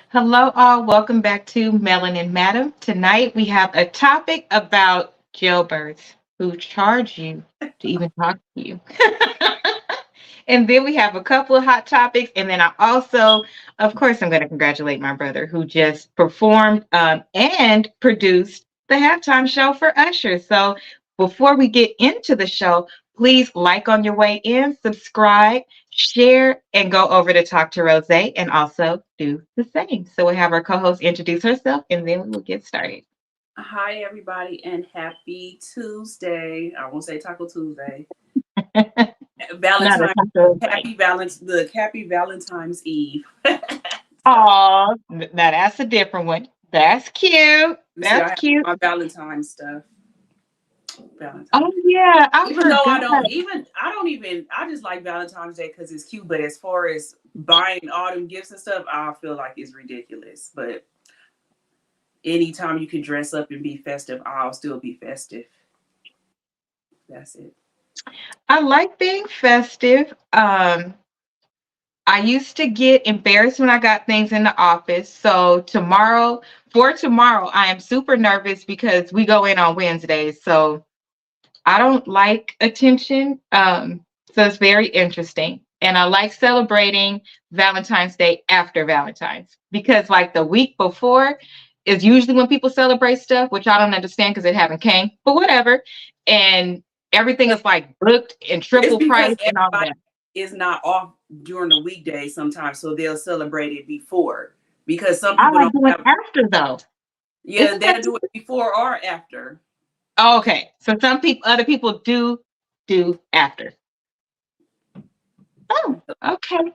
Hello, all. Welcome back to Melanin Madam. Tonight we have a topic about jailbirds who charge you to even talk to you. And then we have a couple of hot topics. And then I also, of course, I'm going to congratulate my brother who just performed and produced the halftime show for Usher. So before we get into the show, please like on your way in, subscribe, share, and go over to talk to Rose and also do the same. So we'll have our co-host introduce herself and then we will get started. Hi, everybody, and happy Tuesday. I won't say Taco Tuesday. Not a Valentine, taco happy Valentine's Eve. Oh, now that's a different one. That's cute. You see, I That's have cute. my Valentine stuff. Oh Valentine. yeah, I Even though forgot. I just like Valentine's Day because it's cute. But as far as buying all them gifts and stuff, I feel like it's ridiculous. But anytime you can dress up and be festive, I'll still be festive. That's it. I like being festive. I used to get embarrassed when I got things in the office. So tomorrow, I am super nervous because we go in on Wednesdays. So I don't like attention. So it's very interesting. And I like celebrating Valentine's Day after Valentine's because like the week before is usually when people celebrate stuff, which I don't understand because it haven't came, but whatever. And everything is like booked and It's triple because price and all of everybody that. is not off during the weekday sometimes, so they'll celebrate it before. Because some I people like don't doing have, after though. yeah, Isn't that they'll do it before or after. oh, okay? So other people do after. Oh, okay.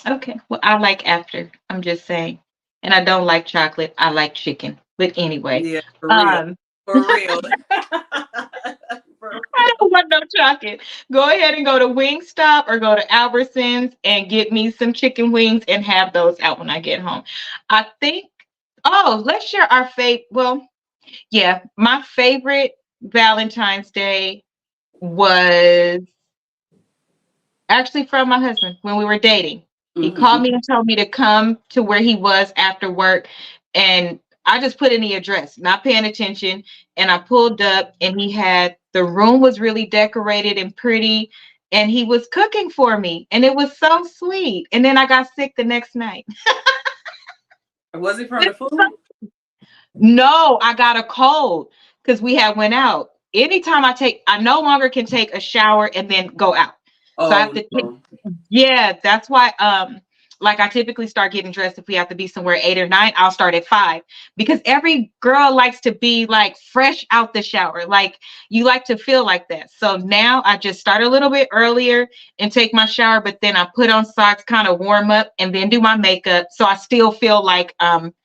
Okay. Well, I like after. I'm just saying. And I don't like chocolate. I like chicken. But anyway, Yeah, for real. um, For real. For I real. don't want no chocolate. Go ahead and go to Wingstop or go to Albertsons and get me some chicken wings and have those out when I get home. I think, oh, let's share our favorite. Well, yeah, my favorite Valentine's Day was actually from my husband when we were dating. He called Hmm. me and told me to come to where he was after work. And I just put in the address, not paying attention. And I pulled up and he had the room was really decorated and pretty. And he was cooking for me. And it was so sweet. And then I got sick the next night. Was it from the food? No, I got a cold because we had went out. Anytime I no longer can take a shower and then go out. So I have Oh to take no. yeah, that's why like I typically start getting dressed if we have to be somewhere 8 or 9, I'll start at 5 because every girl likes to be like fresh out the shower. Like you like to feel like that. So now I just start a little bit earlier and take my shower, but then I put on socks, kind of warm up, and then do my makeup. So I still feel like fresh.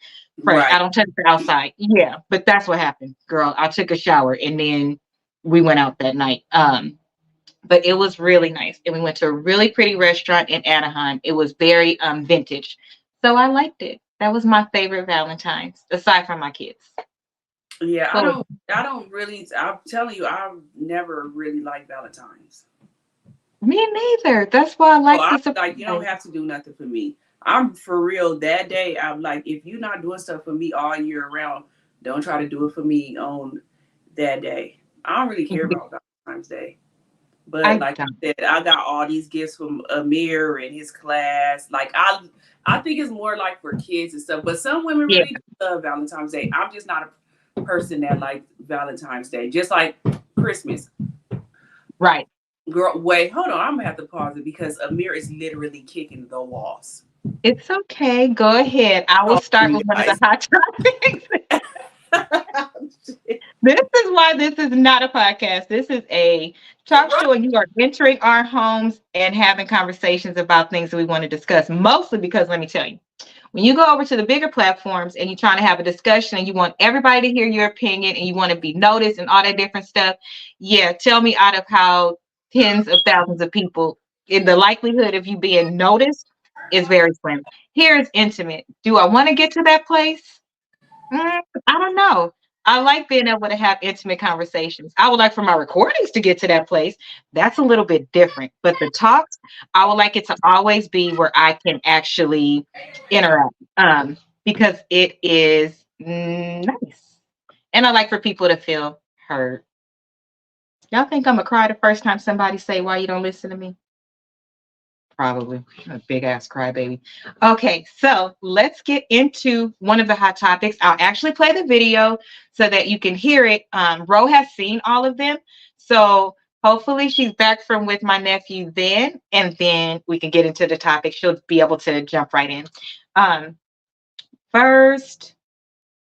I Right. don't touch it outside. Yeah, but that's what happened, girl. I took a shower and then we went out that night. But it was really nice. And we went to a really pretty restaurant in Anaheim. It was very vintage. So I liked it. That was my favorite Valentine's, aside from my kids. Yeah, What was I don't really I'm telling you, I never really like Valentine's. me neither. That's why I So like I'm the like, you don't surprise. have to do nothing for me. I'm for real. That day, I'm like, if you're not doing stuff for me all year round, don't try to do it for me on that day. I don't really care about Valentine's Day. But I like don't. I said, I got all these gifts from Amir and his class. Like I think it's more like for kids and stuff. But some women Yeah, really do love Valentine's Day. I'm just not a person that likes Valentine's Day. Just like Christmas. right. Girl, wait, hold on. I'm gonna have to pause it because Amir is literally kicking the walls. It's okay. Go ahead. I will Oh, start you with one of the guys. hot topics. This is why this is not a podcast. This is a talk Right. show, and you are entering our homes and having conversations about things that we want to discuss. Mostly because, let me tell you, when you go over to the bigger platforms and you're trying to have a discussion and you want everybody to hear your opinion and you want to be noticed and all that different stuff, yeah, tell me out of how tens of thousands of people, in the likelihood of you being noticed is very slim. Here is intimate. Do I want to get to that place? I don't know. I like being able to have intimate conversations. I would like for my recordings to get to that place. That's a little bit different. But the talks, I would like it to always be where I can actually interact. because it is nice. And I like for people to feel heard. Y'all think I'm gonna cry the first time somebody say, "Why you don't listen to me?" Probably. I'm a big ass crybaby. Okay, so let's get into one of the hot topics. I'll actually play the video so that you can hear it. Ro has seen all of them. So hopefully she's back from with my nephew then, and then we can get into the topic. She'll be able to jump right in. First,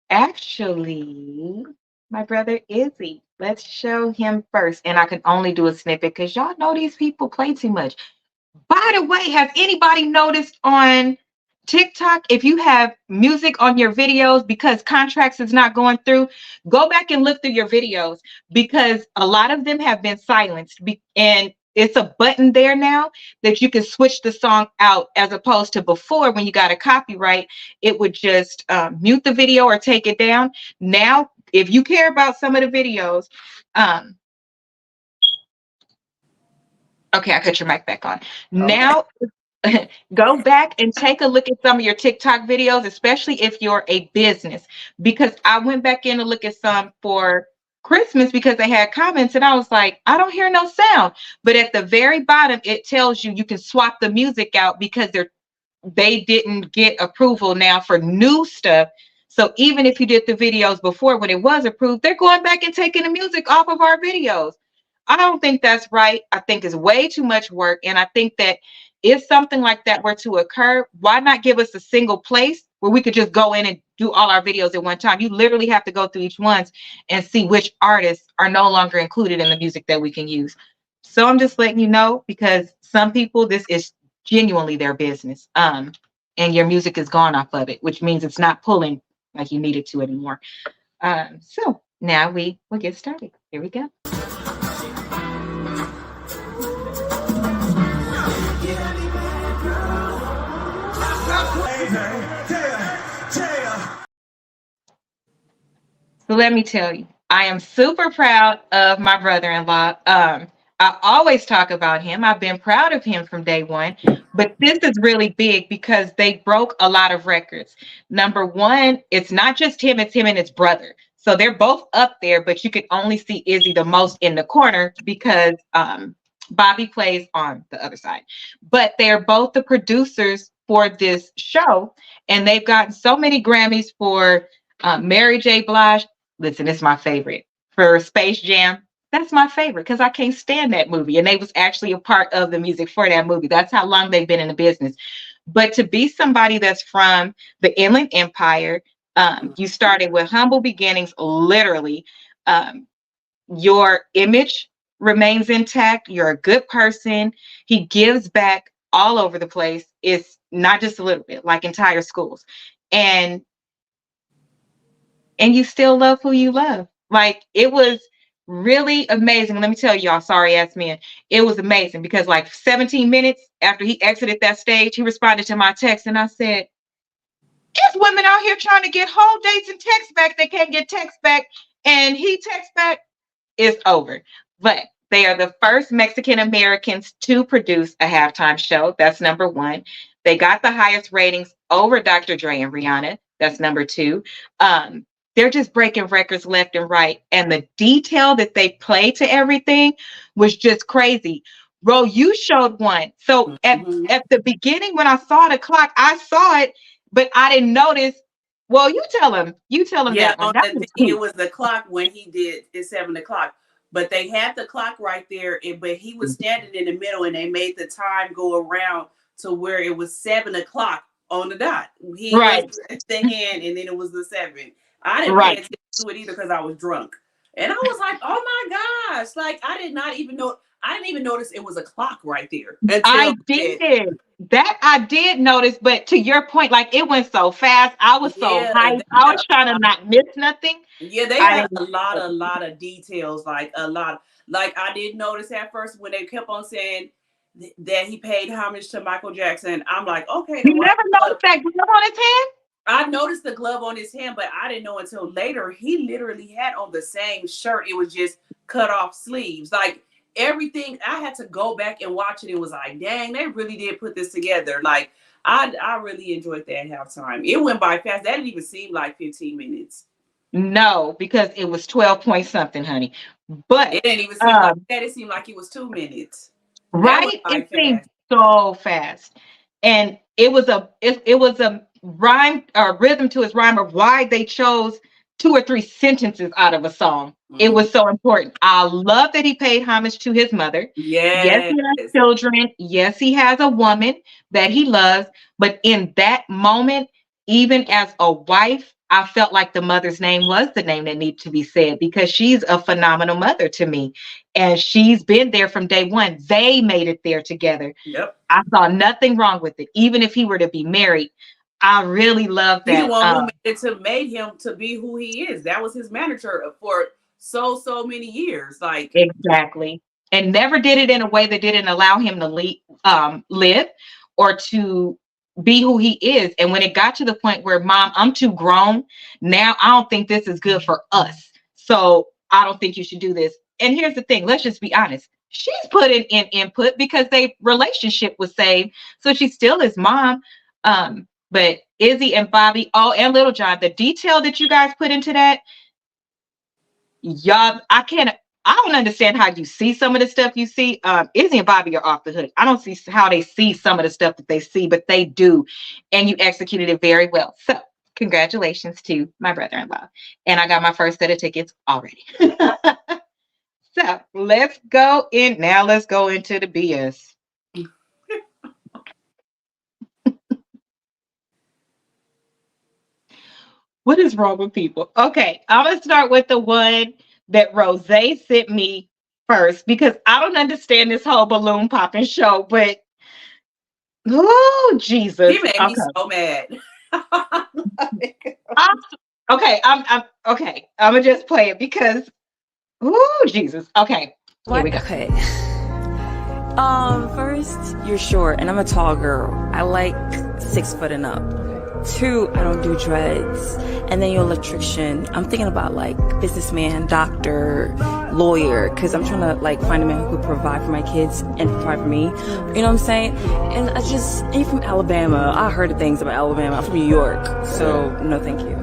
actually, my brother Izzy. Let's show him first. And I can only do a snippet because y'all know these people play too much. By the way, has anybody noticed on TikTok, if you have music on your videos because contracts is not going through, go back and look through your videos because a lot of them have been silenced. And it's a button there now that you can switch the song out, as opposed to before when you got a copyright, it would just mute the video or take it down. Now, if you care about some of the videos, okay, I cut your mic back on. Okay. Now, go back and take a look at some of your TikTok videos, especially if you're a business, because I went back in to look at some for Christmas because they had comments and I was like, I don't hear no sound. But at the very bottom, it tells you can swap the music out because they didn't get approval now for new stuff. So even if you did the videos before when it was approved, they're going back and taking the music off of our videos. I don't think that's right. I think it's way too much work. And I think that if something like that were to occur, why not give us a single place where we could just go in and do all our videos at one time? You literally have to go through each ones and see which artists are no longer included in the music that we can use. So I'm just letting you know, because some people, this is genuinely their business. And your music is gone off of it, which means it's not pulling like you need it to anymore. So now we will get started. Here we go. So let me tell you, I am super proud of my brother-in-law. I always talk about him. I've been proud of him from day one, but this is really big because they broke a lot of records. Number one, it's not just him, it's him and his brother. So they're both up there, but you can only see Izzy the most in the corner because Bobby plays on the other side. But they're both the producers for this show, and they've gotten so many Grammys for Mary J. Blige. Listen, it's my favorite. For Space Jam, that's my favorite because I can't stand that movie. And they was actually a part of the music for that movie. That's how long they've been in the business. But to be somebody that's from the Inland Empire, you started with humble beginnings, literally. Your image remains intact. You're a good person. He gives back all over the place. It's not just a little bit, like entire schools. And you still love who you love. Like, it was really amazing. Let me tell y'all, sorry ass men, it was amazing because like 17 minutes after he exited that stage, he responded to my text and I said, there's women out here trying to get whole dates and text back. They can't get text back. And he texts back, it's over. But they are the first Mexican Americans to produce a halftime show. That's number one. They got the highest ratings over Dr. Dre and Rihanna. That's number two. They're just breaking records left and right. And the detail that they play to everything was just crazy. Ro, you showed one. So at the beginning, when I saw the clock, I saw it, but I didn't notice. Well, you tell him. You tell him Yeah, that one. on That the was thing, cute. it was the clock when he did it's 7 o'clock. But they had the clock right there, but he was standing in the middle and they made the time go around to where it was 7 o'clock on the dot. He was Right. the hand and then it was the 7. I didn't pay Right. attention to it either because I was drunk. And I was like, oh my gosh. Like I didn't even notice it was a clock right there until I did. That I did notice, but to your point, like it went so fast. I was so yeah, hyped. I was trying to not miss nothing. yeah, they I had a didn't. lot of details, like a lot. Like I did notice at first when they kept on saying that he paid homage to Michael Jackson. I'm like, okay, the You white never glove. noticed that glove on his hand? I noticed the glove on his hand, but I didn't know until later he literally had on the same shirt. It was just cut off sleeves. Like everything, I had to go back and watch it. It was like, dang, they really did put this together. Like I really enjoyed that halftime. It went by fast. That didn't even seem like 15 minutes. No, because it was 12 point something, honey. But it didn't even seem like that. It seemed like it was 2 minutes. That went right, by it fast. seemed so fast. And it was a rhyme or rhythm to his rhyme of why they chose 2 or 3 sentences out of a song. It was so important. I love that he paid homage to his mother. Yes, Yes. he has children. Yes, he has a woman that he loves. But in that moment, even as a wife, I felt like the mother's name was the name that needed to be said because she's a phenomenal mother to me. And she's been there from day one. They made it there together. Yep. I saw nothing wrong with it. Even if he were to be married, I really love that. He the one who made him to be who he is. That was his manager for so many years. Like exactly. And never did it in a way that didn't allow him to live or to be who he is. And when it got to the point where, Mom, I'm too grown now, I don't think this is good for us. So I don't think you should do this. And here's the thing, let's just be honest. She's putting in input because their relationship was saved. So she still is mom. But Izzy and Bobby, oh, and Little John, the detail that you guys put into that, y'all, I don't understand how you see some of the stuff you see. Izzy and Bobby are off the hook. I don't see how they see some of the stuff that they see, but they do. And you executed it very well. So congratulations to my brother-in-law. And I got my first set of tickets already. So let's go in. Now let's go into the BS. What is wrong with people? Okay, I'm going to start with the one that Rose sent me first because I don't understand this whole balloon popping show, but oh, Jesus. He made me so mad. Okay, I'm okay. I'm going to just play it because oh, Jesus. Okay. Here we go. Okay. First, you're short and I'm a tall girl. I like 6 foot and up. 2, I don't do dreads. And then you're an electrician. I'm thinking about like businessman, doctor, lawyer, because I'm trying to like find a man who could provide for my kids and provide for me. You know what I'm saying? And and you're from Alabama. I heard of things about Alabama. I'm from New York. So no thank you.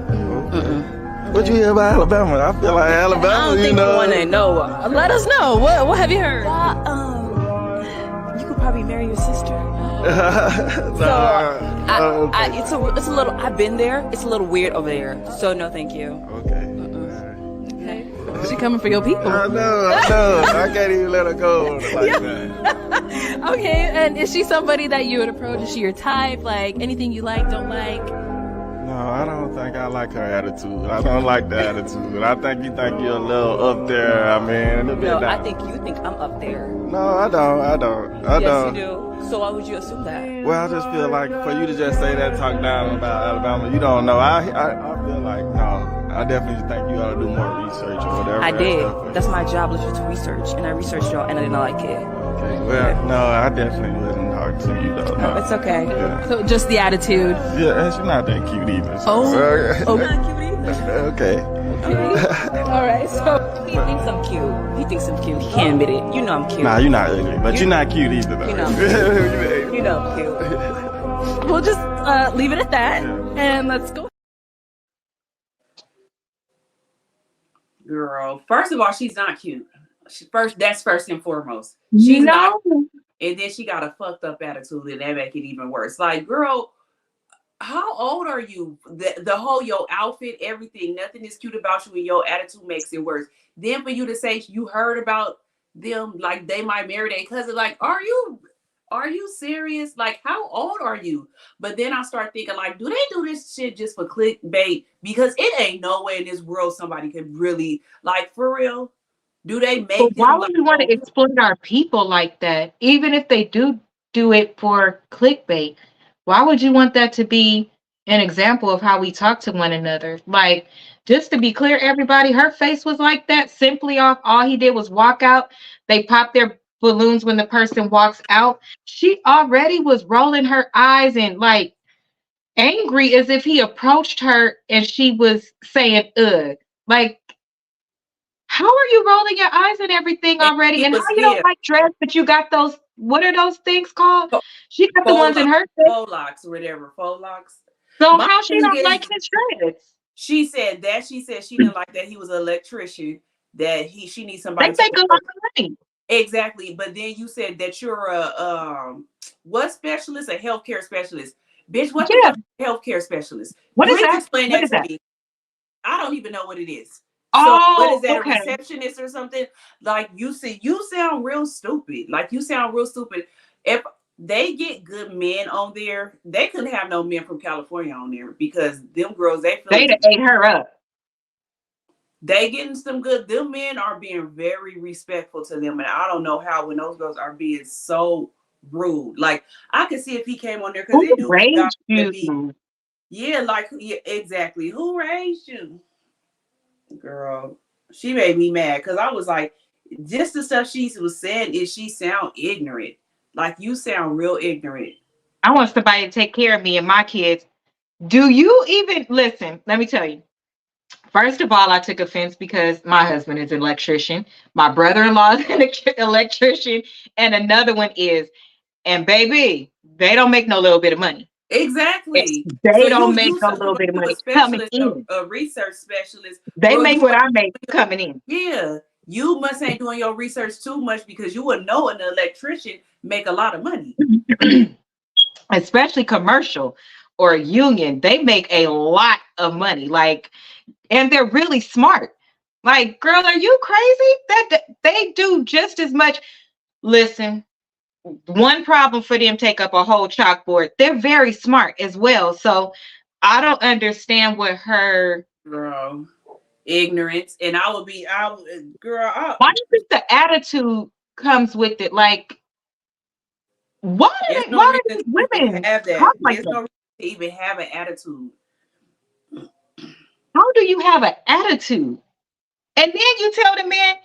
What you hear about Alabama? I feel like Alabama, I don't think you want to know. Let us know. What have you heard? You could probably marry your sister. It's a little. I've been there. It's a little weird over there. So no, thank you. Okay. She coming for your people. I know. I can't even let her go like that. Okay, and is she somebody that you would approach? Is she your type? Like anything you like, don't like? No, I don't think I like her attitude. I don't like the attitude. I think you think you're a little up there. I mean, a little bit down. I think you think I'm up there. No, I don't. Yes, you do. So why would you assume that? Well, I just feel like for you to just say that, talk down about Alabama, you don't know. I feel like, no, I definitely think you ought to do more research or whatever. I did. That's my job, literally, to research. And I researched y'all, and I did not like it. Okay. Well, no, I definitely wouldn't talk to you, though. No, it's okay. Yeah. So just the attitude. Yeah, and she's not that cute either. So. Oh. Not cute either. Okay. All right, so he thinks I'm cute. He thinks I'm cute. He can't admit it. You know I'm cute. Nah, you're not ugly, but you're not cute either, though. You know. You know I'm cute. We'll just leave it at that, and let's go. Girl, first of all, she's not cute. That's first and foremost. She's not. And then she got a fucked up attitude, and that make it even worse. Like, girl, how old are you? The whole your outfit, everything, nothing is cute about you, and your attitude makes it worse. Then for you to say you heard about them, like they might marry their cousin, like, are you serious? Like, how old are you? But then I start thinking, like, do they do this shit just for clickbait? Because it ain't no way in this world somebody could really, like, for real. Do they make? But why would you want to exploit our people like that? Even if they do it for clickbait, why would you want that to be an example of how we talk to one another? Like, just to be clear, everybody, her face was like that simply off. All he did was walk out. They pop their balloons when the person walks out. She already was rolling her eyes and like angry as if he approached her and she was saying, ugh. Like, how are you rolling your eyes and everything already? And how you don't like dress, but you got those what are those things called? Fo- She got the ones in her face. Faux locks or whatever. Faux locks. So My how she thing don't is, like his dreads? she said she didn't like that he was an electrician, that she needs They somebody to make a lot work. of money. Exactly. But then you said that you're a what specialist? A healthcare specialist. Bitch, what the Yeah. fuck is a healthcare specialist? What is Please that? explain What that is to that? me. I don't even know what it is. So what Oh, is that? A okay. receptionist or something? Like you see, you sound real stupid. Like you sound real stupid. If they get good men on there, they couldn't have no men from California on there because them girls, they feel They like ate her up. they getting some good. Them men are being very respectful to them, and I don't know how when those girls are being so rude. Like I could see if he came on there because Who they do raised be, you? yeah, like yeah, exactly. Who raised you, girl? She made me mad because I was like, just the stuff she was saying is she sound ignorant. Like you sound real ignorant. I want somebody to take care of me and my kids. Do you even listen? Let me tell you. First of all, I took offense because my husband is an electrician. My brother-in-law is an electrician, and another one is, and baby, they don't make no little bit of money. Exactly. They So don't you make you no so you little bit of you a money coming specialist, in. a research specialist, They girl. make You what I make coming in. yeah. You must ain't doing your research too much because you would know an electrician make a lot of money. Especially commercial or union, they make a lot of money. Like, and they're really smart. Like, girl, are you crazy? That they do just as much. Listen, one problem for them take up a whole chalkboard. They're very smart as well. So I don't understand what her. Girl, ignorance. And I would be, girl, Why do you think the attitude comes with it? Like, why there's do they? no Why do reason these to even women have that. talk like There's that? no reason to even have an attitude. How do you have an attitude? And then you tell the man,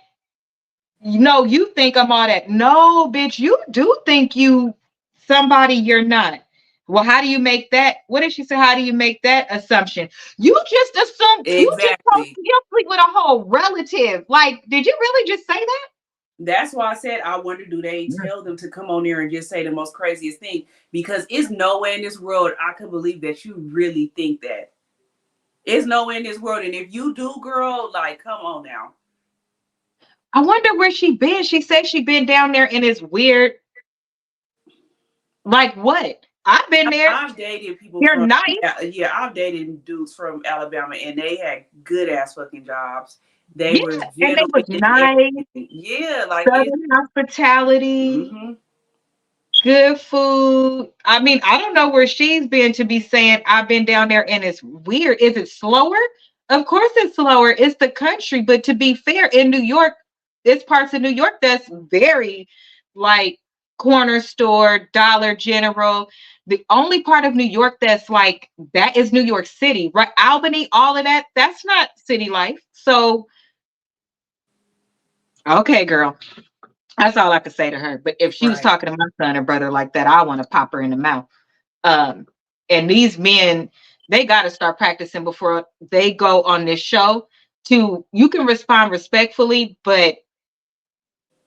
no, you think I'm all that. No, bitch, you do think you somebody you're not. Well, how do you make that? What did she say? How do you make that assumption? You just assumed you just told Exactly. me you sleep with a whole relative. Like, did you really just say that? That's why I said I wonder do they tell them to come on there and just say the most craziest thing? Because it's no way in this world I could believe that you really think that. It's no way in this world. And if you do, girl, like come on now. I wonder where she been. She said she been down there and it's weird. Like what? I've been there. I've dated people They're from nice. yeah, I've dated dudes from Alabama and they had good ass fucking jobs. They Yeah, were and they gentlemen was and nice. everything. Yeah, like it. Southern hospitality. Mm-hmm. Good food. I mean, I don't know where she's been to be saying I've been down there and it's weird. Is it slower? Of course it's slower. It's the country. But to be fair, in New York, there's parts of New York that's very like corner store, Dollar General. The only part of New York that's like that is New York City, right? Albany, all of that, that's not city life. So, okay, girl. That's all I could say to her. But if she was Right. talking to my son or brother like that, I want to pop her in the mouth. Um, and these men, they got to start practicing before they go on this show. To you can respond respectfully, but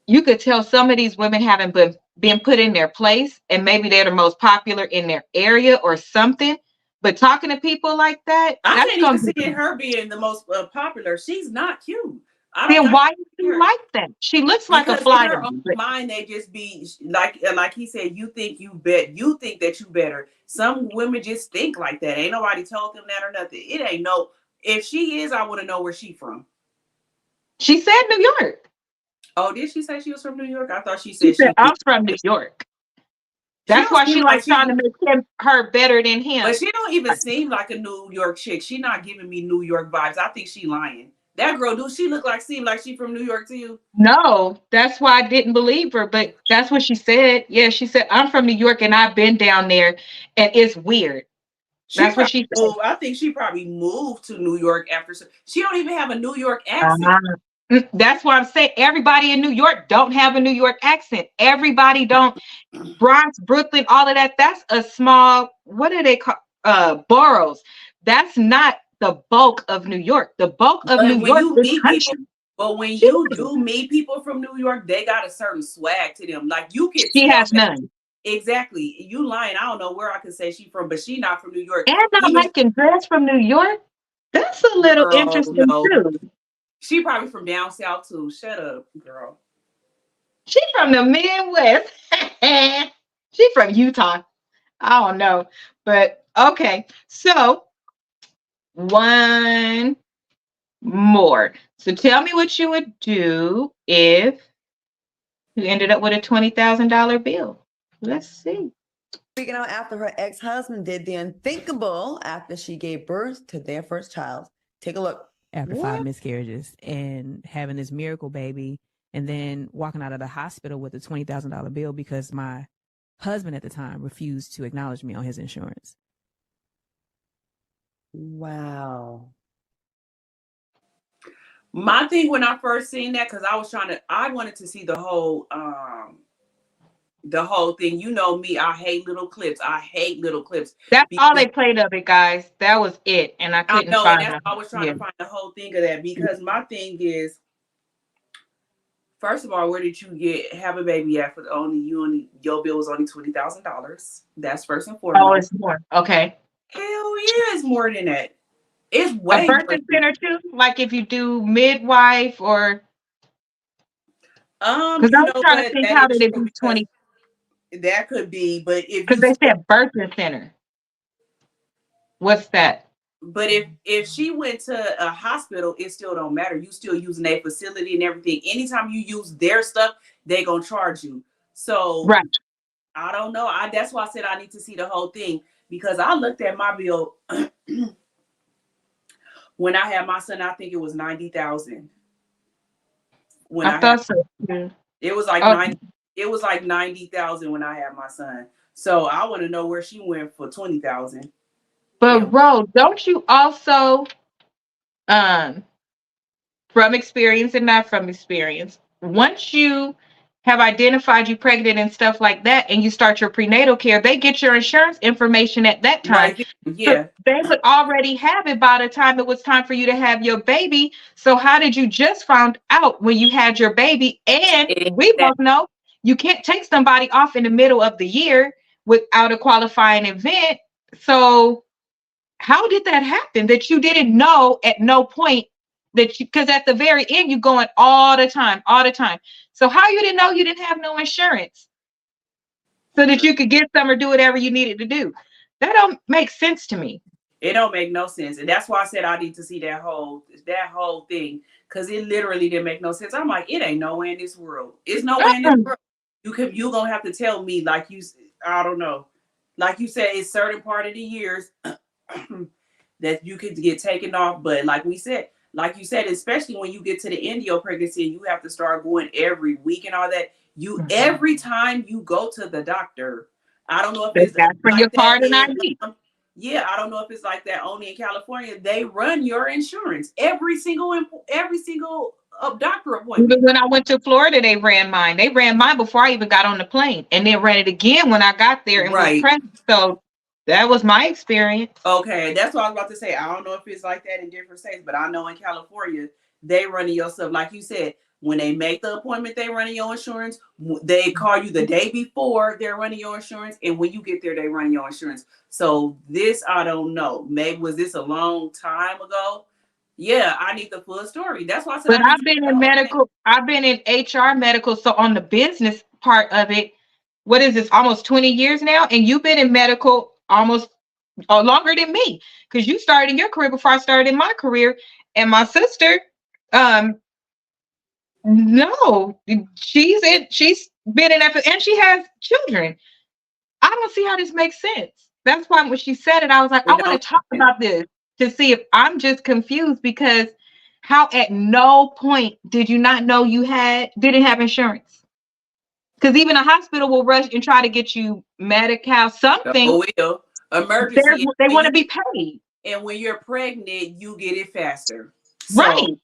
you could tell some of these women haven't been put in their place, and maybe they're the most popular in their area or something. But talking to people like that, I that's can't even gonna see be. it her being the most popular. She's not cute. I don't Then think why is she her like that? She looks like a because in flyer. her own mind they just be like he said. You think you think that you better. Some women just think like that. Ain't nobody told them that or nothing. It ain't no. If she is, I want to know where she from. She said New York. Oh, did she say she was from New York? I thought she She said said she was. I'm from New York. She That's don't why seem she like like trying to make her better than but him. she don't even seem like a New York chick. She not giving me New York vibes. I think she lying. That girl, do she look like seem like she from New York to you? No, that's why I didn't believe her. But that's what she said. Yeah, she said I'm from New York and I've been down there, and it's weird. She That's what probably she said. moved. I think she probably moved to New York after. She don't even have a New York accent. That's why I'm saying everybody in New York don't have a New York accent. Everybody don't. Bronx, Brooklyn, all of that. That's a small. What do they call? Boroughs. That's not the bulk of New York. The bulk of New But when York you is meet people, country. But when She, you do meet people from New York, they got a certain swag to them. Like you can she tell has that none. exactly. You lying. I don't know where I can say she from, but she not from New York. And not Even liking dress from New York. That's a little girl, interesting no. too. She probably from down south too. Shut up, girl. She from the Midwest. She from Utah. I don't know. But okay. So one more. So tell me what you would do if you ended up with a $20,000 bill. Let's see. Freaking out after her ex-husband did the unthinkable after she gave birth to their first child. Take a look. After 5 miscarriages and having this miracle baby, and then walking out of the hospital with a $20,000 bill because my husband at the time refused to acknowledge me on his insurance. Wow. My thing when I first seen that, because I wanted to see the whole thing. You know me, I hate little clips. I hate little clips. That's because all they played of it, guys. That was it. And I I couldn't know, and find that's it. why I was trying to find the whole thing of that. Because my thing is, first of all, where did you have a baby at for your bill was only $20,000. That's first and Oh, foremost. it's more. Okay. Hell yeah, it's more than that. It's A way more birth than center too? Like if you do midwife or because I you was know trying to what? think That how is did it true be because 20 that could be, but if because you they still said birth center. What's that? but if she went to a hospital, it still don't matter. You still using a facility and everything. Anytime you use their stuff, they gonna charge you. So Right. I don't know. That's why I said I need to see the whole thing because I looked at my bill when I had my son. I think it was 90,000. When I I had thought so too. it was like Oh, 90. It was like 90,000 when I had my son. So I want to know where she went for 20,000. but Ro, don't you also um from experience and not from experience, once you have identified you pregnant and stuff like that, and you start your prenatal care, they get your insurance information at that time. Right. So Yeah. they would already have it by the time it was time for you to have your baby. So how did you just find out when you had your baby? And we both know you can't take somebody off in the middle of the year without a qualifying event. So how did that happen that you didn't know at no point that you, because at the very end you're going all the time, all the time. So how you didn't know you didn't have no insurance so that you could get some or do whatever you needed to do? That don't make sense to me. It don't make no sense. And that's why I said I need to see that whole thing. Cause it literally didn't make no sense. I'm like, it ain't nowhere in this world. It's nowhere in this world. You gonna have to tell me, like you, I don't know. Like you said, it's certain part of the years that you could get taken off. But like you said, especially when you get to the end of your pregnancy, you have to start going every week and all that. Every time you go to the doctor, I don't know if it's That's for like your that card and ID. yeah, I don't know if it's like that only in California. They run your insurance every single doctor appointment. Even when I went to Florida, they ran mine. They ran mine before I even got on the plane, and then ran it again when I got there and was pregnant. So that was my experience. Okay, that's what I was about to say. I don't know if it's like that in different states, but I know in California, they running your stuff. Like you said, when they make the appointment, they running your insurance. They call you the day before, they're running your insurance. And when you get there, they run your insurance. So this, I don't know. Maybe was this a long time ago? Yeah, I need the full story. That's why I said But I've been in medical, I've been in HR medical. So on the business part of it, what is this, almost 20 years now? And you've been in medical almost longer than me, because you started in your career before I started in my career. And my sister, no, she's been in that, and she has children. I don't see how this makes sense. That's why when she said it, I was like, I want to talk about this to see if I'm just confused, because how at no point did you not know you didn't have insurance? Because even a hospital will rush and try to get you Medi-Cal, something. Emergency. They want to be paid. And when you're pregnant, you get it faster. Right.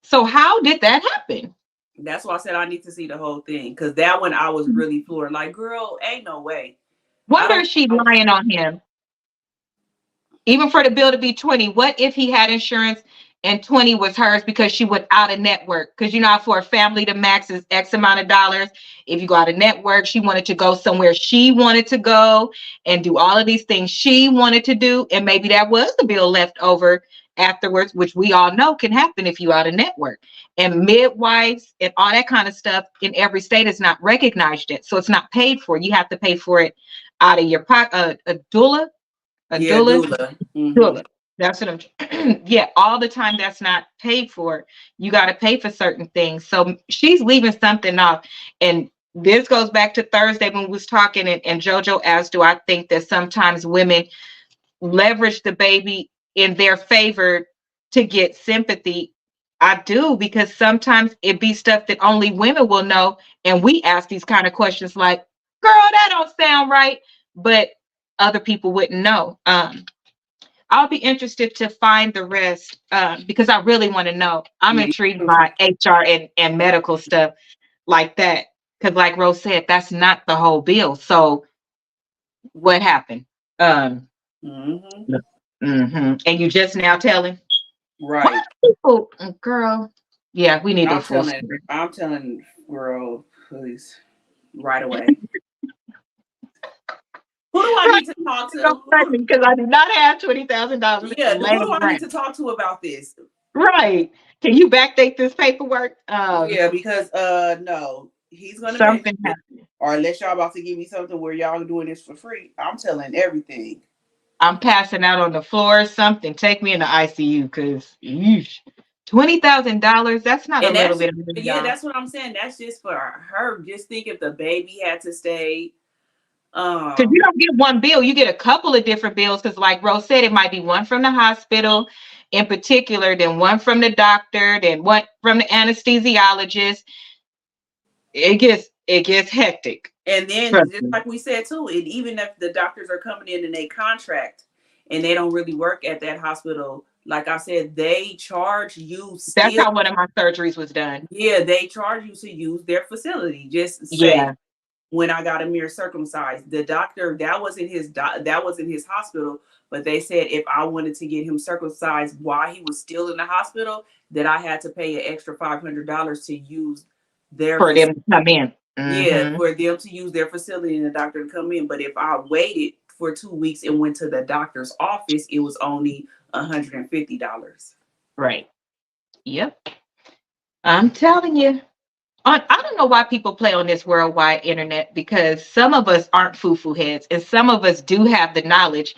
So how did that happen? That's why I said I need to see the whole thing, because that one I was really floored. Like, girl, ain't no way. Wonder if she's lying on him. Even for the bill to be 20, what if he had insurance and 20 was hers because she went out of network. Because you know, for a family, the max is X amount of dollars. If you go out of network, she wanted to go somewhere she wanted to go and do all of these things she wanted to do. And maybe that was the bill left over afterwards, which we all know can happen if you out of network. And midwives and all that kind of stuff in every state is not recognized yet. So it's not paid for. You have to pay for it out of your pocket. A doula? Doula. Doula. That's what I'm yeah, all the time that's not paid for. You got to pay for certain things. So she's leaving something off. And this goes back to Thursday when we was talking, and JoJo asked, do I think that sometimes women leverage the baby in their favor to get sympathy? I do, because sometimes it be stuff that only women will know. And we ask these kind of questions like, girl, that don't sound right. But other people wouldn't know. I'll be interested to find the rest because I really want to know. I'm intrigued by HR and medical stuff like that. Because like Rose said, that's not the whole bill. So what happened? And you just now telling? Right. People, girl, yeah, we need a full story. I'm telling, girl, please, right away. Who do I need to talk to? Because I do not have $20,000. Yeah, who do I need to talk to about this? Right. Can you backdate this paperwork? Yeah, because no, he's gonna something happen. Or unless y'all about to give me something where y'all doing this for free, I'm telling everything. I'm passing out on the floor or something. Take me in the ICU because $20,000. That's not a little bit. Yeah, that's what I'm saying. That's just for her. Just think if the baby had to stay. Because you don't get one bill, you get a couple of different bills. Because like Rose said, it might be one from the hospital in particular, then one from the doctor, then one from the anesthesiologist. It gets hectic. And then just like we said too, and even if the doctors are coming in and they contract and they don't really work at that hospital, like I said, they charge you. That's how one of my surgeries was done. Yeah, they charge you to use their facility. Just say, when I got 𝒂𝒐𝒏𝒆, the doctor, that wasn't his hospital, but they said if I wanted to get him circumcised while he was still in the hospital, that I had to pay an extra $500 to use their for them to come in. Yeah, for them to use their facility and the doctor to come in. But if I waited for 2 weeks and went to the doctor's office, it was only $150. Right. Yep. I'm telling you. I don't know why people play on this worldwide internet, because some of us aren't foo-foo heads and some of us do have the knowledge,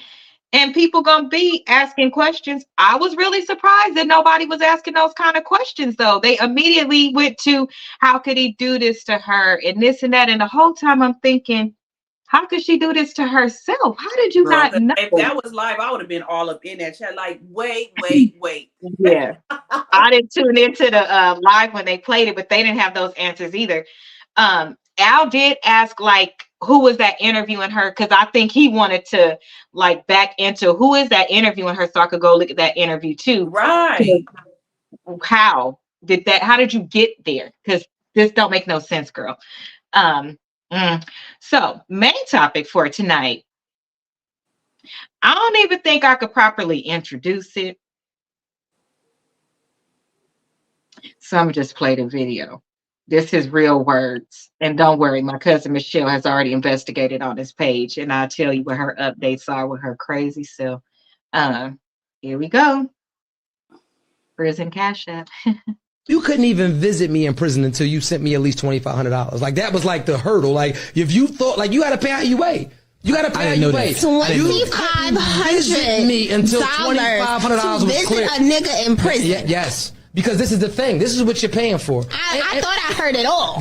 and people gonna be asking questions. I was really surprised that nobody was asking those kind of questions though. They immediately went to, how could he do this to her and this and that, and the whole time I'm thinking, how could she do this to herself? How did you not know? If that was live, I would have been all up in that chat like, wait. Yeah. I didn't tune into the live when they played it, but they didn't have those answers either. Al did ask, like, who was that interviewing her? Because I think he wanted to, like, back into who is that interviewing her so I could go look at that interview too. Right. How did you get there? Because this don't make no sense, girl. So main topic for tonight. I don't even think I could properly introduce it. So I'm just play the video. This is real words. And don't worry, my cousin Michelle has already investigated on this page, and I'll tell you what her updates are with her crazy self. Here we go. Prison Cash App. You couldn't even visit me in prison until you sent me at least $2,500. Like, that was like the hurdle. Like, if you thought, like, you got to pay how you weigh. You got to pay how you weigh. $2,500 me until $2,500 was clear. A nigga in prison. Yes. Because this is the thing. This is what you're paying for. I thought I heard it all.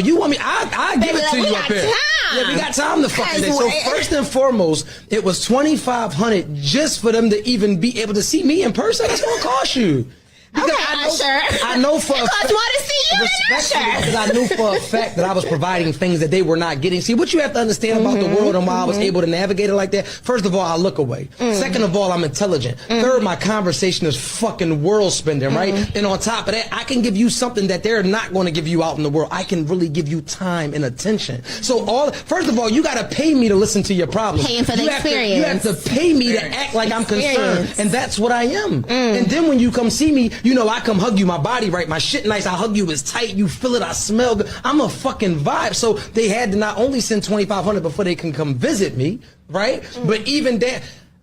You want me? I give it to you up here. Yeah, we got time to fucking day. So first and foremost, it was $2,500 just for them to even be able to see me in person. That's gonna cost you. Because I know for a fact, want to see you in Usher. because I knew for a fact that I was providing things that they were not getting. See, what you have to understand about the world and why I was able to navigate it like that. First of all, I look away. Second of all, I'm intelligent. Third, my conversation is fucking world spending, right? And on top of that, I can give you something that they're not going to give you out in the world. I can really give you time and attention. So first of all, you got to pay me to listen to your problems. Paying for the experience. You have to pay me to act like I'm concerned, and that's what I am. And then when you come see me, you know I come hug you, my body right, my shit nice, I hug you, it's tight, you feel it, I smell good. I'm a fucking vibe. So they had to not only send $2,500 before they can come visit me, right? But even that,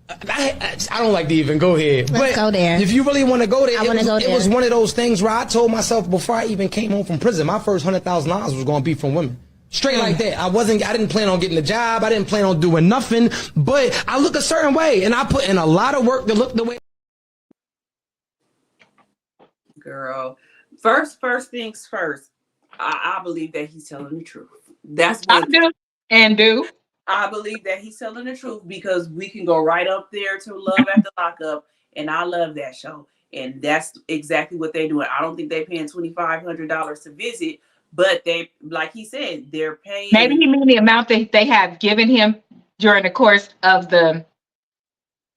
I don't like to even go here. Let's go there. If you really want to go there, it was one of those things where I told myself before I even came home from prison, my first $100,000 was going to be from women. Straight like that. I didn't plan on getting a job. I didn't plan on doing nothing, but I look a certain way and I put in a lot of work to look the way. Girl, first things first. I believe that he's telling the truth. That's I what do and do. I believe that he's telling the truth because we can go right up there to Love After Lockup, and I love that show. And that's exactly what they're doing. I don't think they're paying $2,500 to visit, but they, like he said, they're paying. Maybe he mean the amount that they have given him during the course of the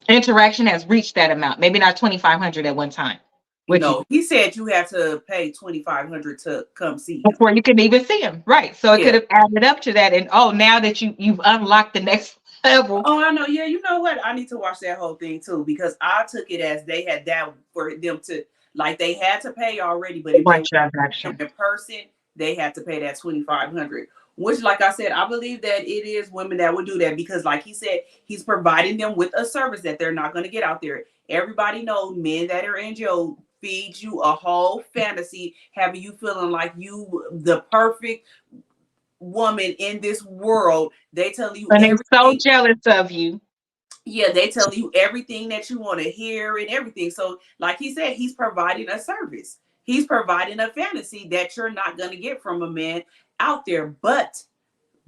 interaction has reached that amount. Maybe not $2,500 at one time. No, he said you have to pay $2,500 to come see him before you can even see him, right? So it could have added up to that. And now that you've unlocked the next level. Oh, I know. Yeah, you know what? I need to watch that whole thing too because I took it as they had that for them to they had to pay already, but if they were in person, they had to pay that $2,500. Which, like I said, I believe that it is women that would do that because, like he said, he's providing them with a service that they're not going to get out there. Everybody knows men that are in jail feed you a whole fantasy, having you feeling like you the perfect woman in this world. They tell you, and they're so jealous of you. Yeah, they tell you everything that you want to hear and everything. So, like he said, he's providing a service. He's providing a fantasy that you're not going to get from a man out there. But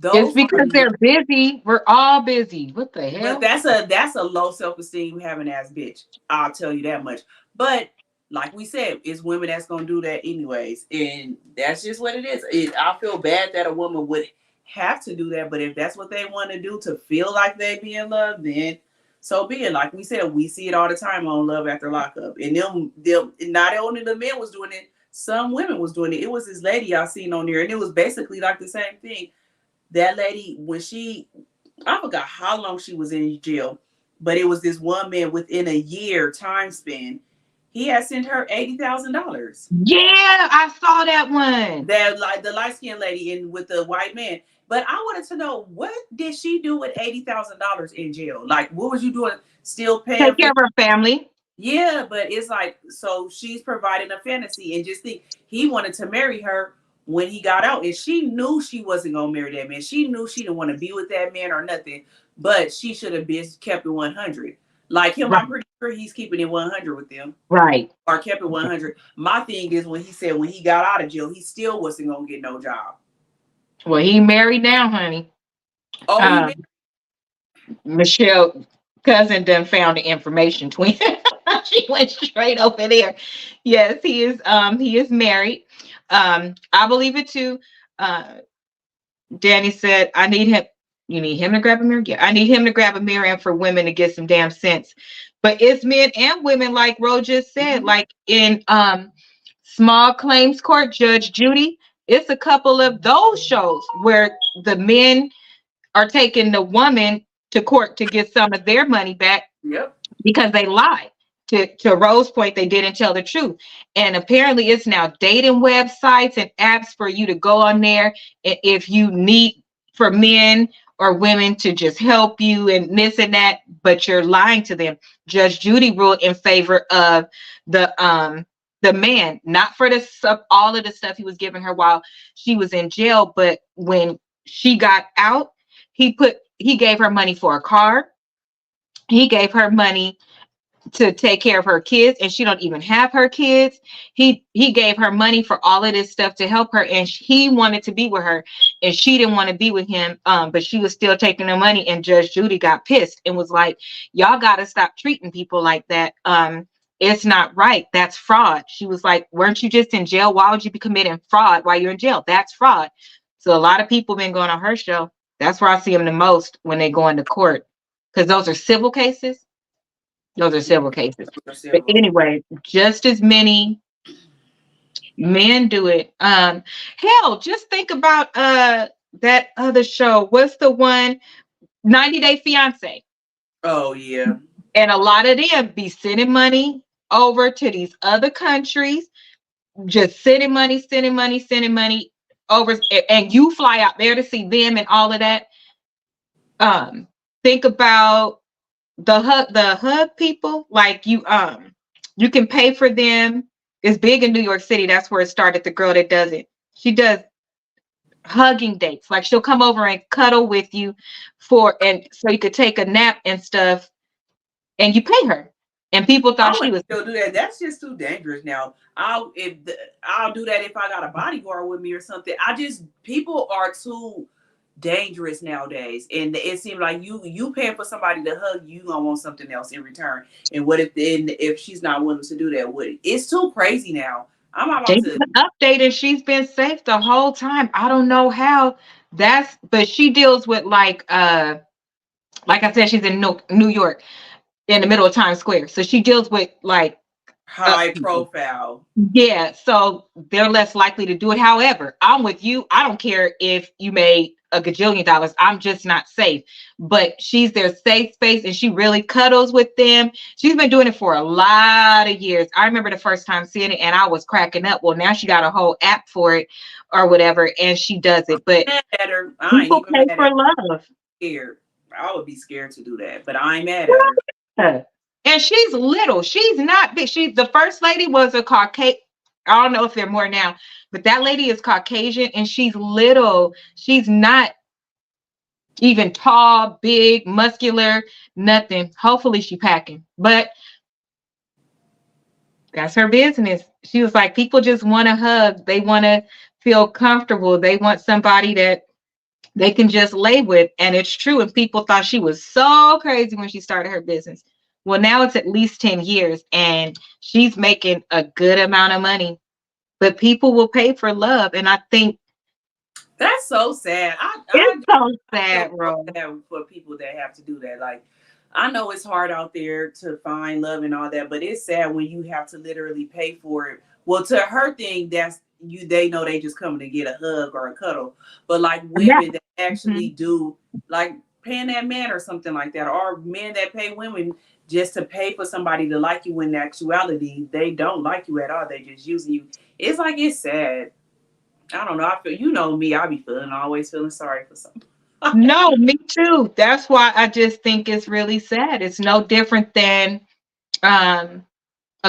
it's because they're busy. We're all busy. What the hell? But that's a low self-esteem having ass bitch. I'll tell you that much. But like we said, it's women that's gonna do that anyways, and that's just what it is. I feel bad that a woman would have to do that, but if that's what they want to do to feel like they be in love, then so be it. Like we said, we see it all the time on Love After Lockup, and them not only the men was doing it, some women was doing it. It was this lady I seen on there, and it was basically like the same thing. That lady, when I forgot how long she was in jail, but it was this one man within a year time span. He had sent her $80,000. Yeah, I saw that one. That like the light-skinned lady in with the white man. But I wanted to know, what did she do with $80,000 in jail? Like, what was you doing? Still paying? Take care of her family. Yeah, but it's like, so she's providing a fantasy, and just think, he wanted to marry her when he got out, and she knew she wasn't gonna marry that man. She knew she didn't want to be with that man or nothing, but she should have been kept it 100. Like him, right. I'm pretty sure he's keeping it 100 with them. Right. Or kept it 100. My thing is when he said when he got out of jail, he still wasn't going to get no job. Well, he married now, honey. Oh, Michelle cousin done found the information twin. She went straight over there. Yes, he is married. I believe it too. Danny said, I need him. You need him to grab a mirror? Yeah, I need him to grab a mirror and for women to get some damn sense. But it's men and women, like Ro just said, like in Small Claims Court, Judge Judy, it's a couple of those shows where the men are taking the woman to court to get some of their money back. Yep. Because they lied. To Ro's point, they didn't tell the truth. And apparently it's now dating websites and apps for you to go on there. And if you need for men or women to just help you and this and that, but you're lying to them. Judge Judy ruled in favor of the man, not for all of the stuff he was giving her while she was in jail, but when she got out, he gave her money for a car. He gave her money to take care of her kids, and she don't even have her kids. He gave her money for all of this stuff to help her, and he wanted to be with her, and she didn't want to be with him, but she was still taking the money. And Judge Judy got pissed and was like, y'all got to stop treating people like that. it's not right. That's fraud. She was like, weren't you just in jail? Why would you be committing fraud while you're in jail? That's fraud. So a lot of people been going on her show. That's where I see them the most when they go into court, because those are civil cases. Those are civil cases. But anyway, just as many men do it. Hell, just think about that other show. What's the one? 90 Day Fiance. Oh yeah. And a lot of them be sending money over to these other countries, just sending money over, and you fly out there to see them and all of that. Think about the hug people. Like you can pay for them. It's big in New York City. That's where it started. The girl that does it, she does hugging dates. Like she'll come over and cuddle with you and so you could take a nap and stuff, and you pay her. And people thought she was still do that. That's just too dangerous now. I'll do that if I got a bodyguard with me or something. People are too dangerous nowadays, and it seems like you paying for somebody to hug you, gonna want something else in return. And what if she's not willing to do that? It's too crazy now. I'm about to update, and she's been safe the whole time. I don't know how. But she deals with like I said, she's in New York, in the middle of Times Square. So she deals with like high profile. Yeah, so they're less likely to do it. However, I'm with you. I don't care if you made $1 gajillion. I'm just not safe. But she's their safe space, and she really cuddles with them. She's been doing it for a lot of years. I remember the first time seeing it, and I was cracking up. Well, now she got a whole app for it or whatever, and she does it. But people pay for love. Scared. I would be scared to do that, but I ain't mad at her. And she's little. She's not big. The first lady was a Caucasian. I don't know if they're more now, but that lady is Caucasian, and she's little. She's not even tall, big, muscular, nothing. Hopefully she packing, but that's her business. She was like, people just want to hug. They want to feel comfortable. They want somebody that they can just lay with. And it's true. And people thought she was so crazy when she started her business. Well, now it's at least 10 years, and she's making a good amount of money. But people will pay for love, and I think that's so sad. It's so sad, bro. For people that have to do that. Like, I know it's hard out there to find love and all that, but it's sad when you have to literally pay for it. Well, to her thing, they know they just coming to get a hug or a cuddle. But like women that actually do, like paying that man or something like that, or men that pay women just to pay for somebody to like you, when in actuality they don't like you at all. They just using you. It's like, it's sad. I don't know. I feel, you know me, I be always feeling sorry for something. No, me too. That's why I just think it's really sad. It's no different than a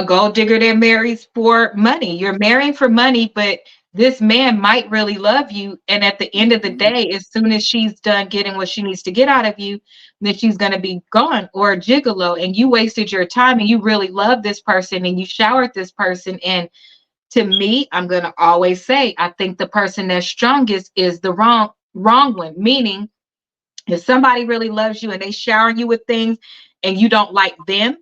gold digger that marries for money. You're marrying for money, but this man might really love you. And at the end of the day, as soon as she's done getting what she needs to get out of you, then she's going to be gone, or a gigolo. And you wasted your time, and you really love this person, and you showered this person. And to me, I'm going to always say, I think the person that's strongest is the wrong one. Meaning, if somebody really loves you and they shower you with things and you don't like them,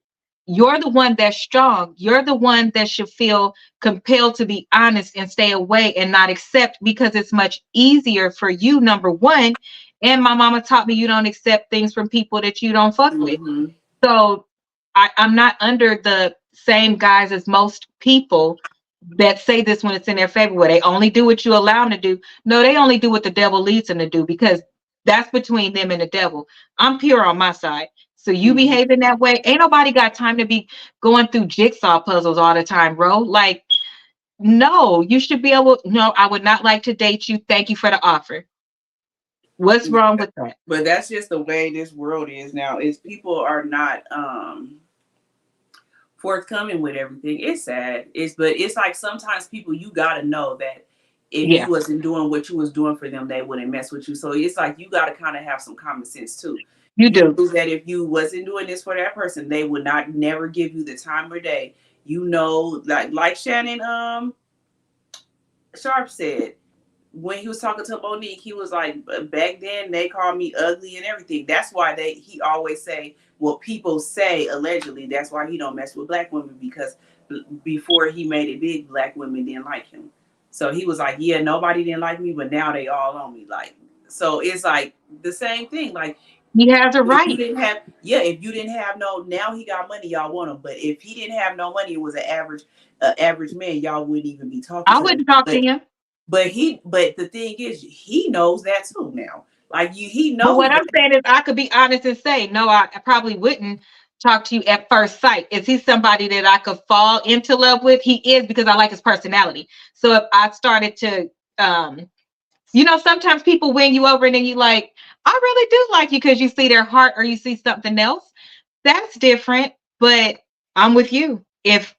you're the one that's strong. You're the one that should feel compelled to be honest and stay away and not accept, because it's much easier for you, number one. And my mama taught me you don't accept things from people that you don't fuck with. So I'm not under the same guise as most people that say this when it's in their favor, where they only do what you allow them to do. No, they only do what the devil leads them to do, because that's between them and the devil. I'm pure on my side. So you behaving that way, ain't nobody got time to be going through jigsaw puzzles all the time, bro. Like, no, you should be able, no, I would not like to date you. Thank you for the offer. What's wrong with that? But that's just the way this world is now. Is people are not forthcoming with everything. It's sad. But it's like, sometimes people, you gotta know that if you wasn't doing what you was doing for them, they wouldn't mess with you. So it's like, you gotta kind of have some common sense too. You do. That if you wasn't doing this for that person, they would never give you the time of day. You know, like Shannon Sharp said, when he was talking to Monique, he was like, back then they called me ugly and everything. That's why he always say, well, people say allegedly that's why he don't mess with black women, because before he made it big, black women didn't like him. So he was like, yeah, nobody didn't like me, but now they all on me. Like, so it's like the same thing. Like, he has a if right. you didn't have, if you didn't have now he got money, y'all want him. But if he didn't have no money, it was an average man, y'all wouldn't even be talking. I wouldn't talk to him. But the thing is, he knows that too now. Like he knows. But what I'm saying is, I could be honest and say, no, I probably wouldn't talk to you at first sight. Is he somebody that I could fall into love with? He is, because I like his personality. So if I started to, sometimes people win you over and then you like, I really do like you because you see their heart or you see something else. That's different. But I'm with you. If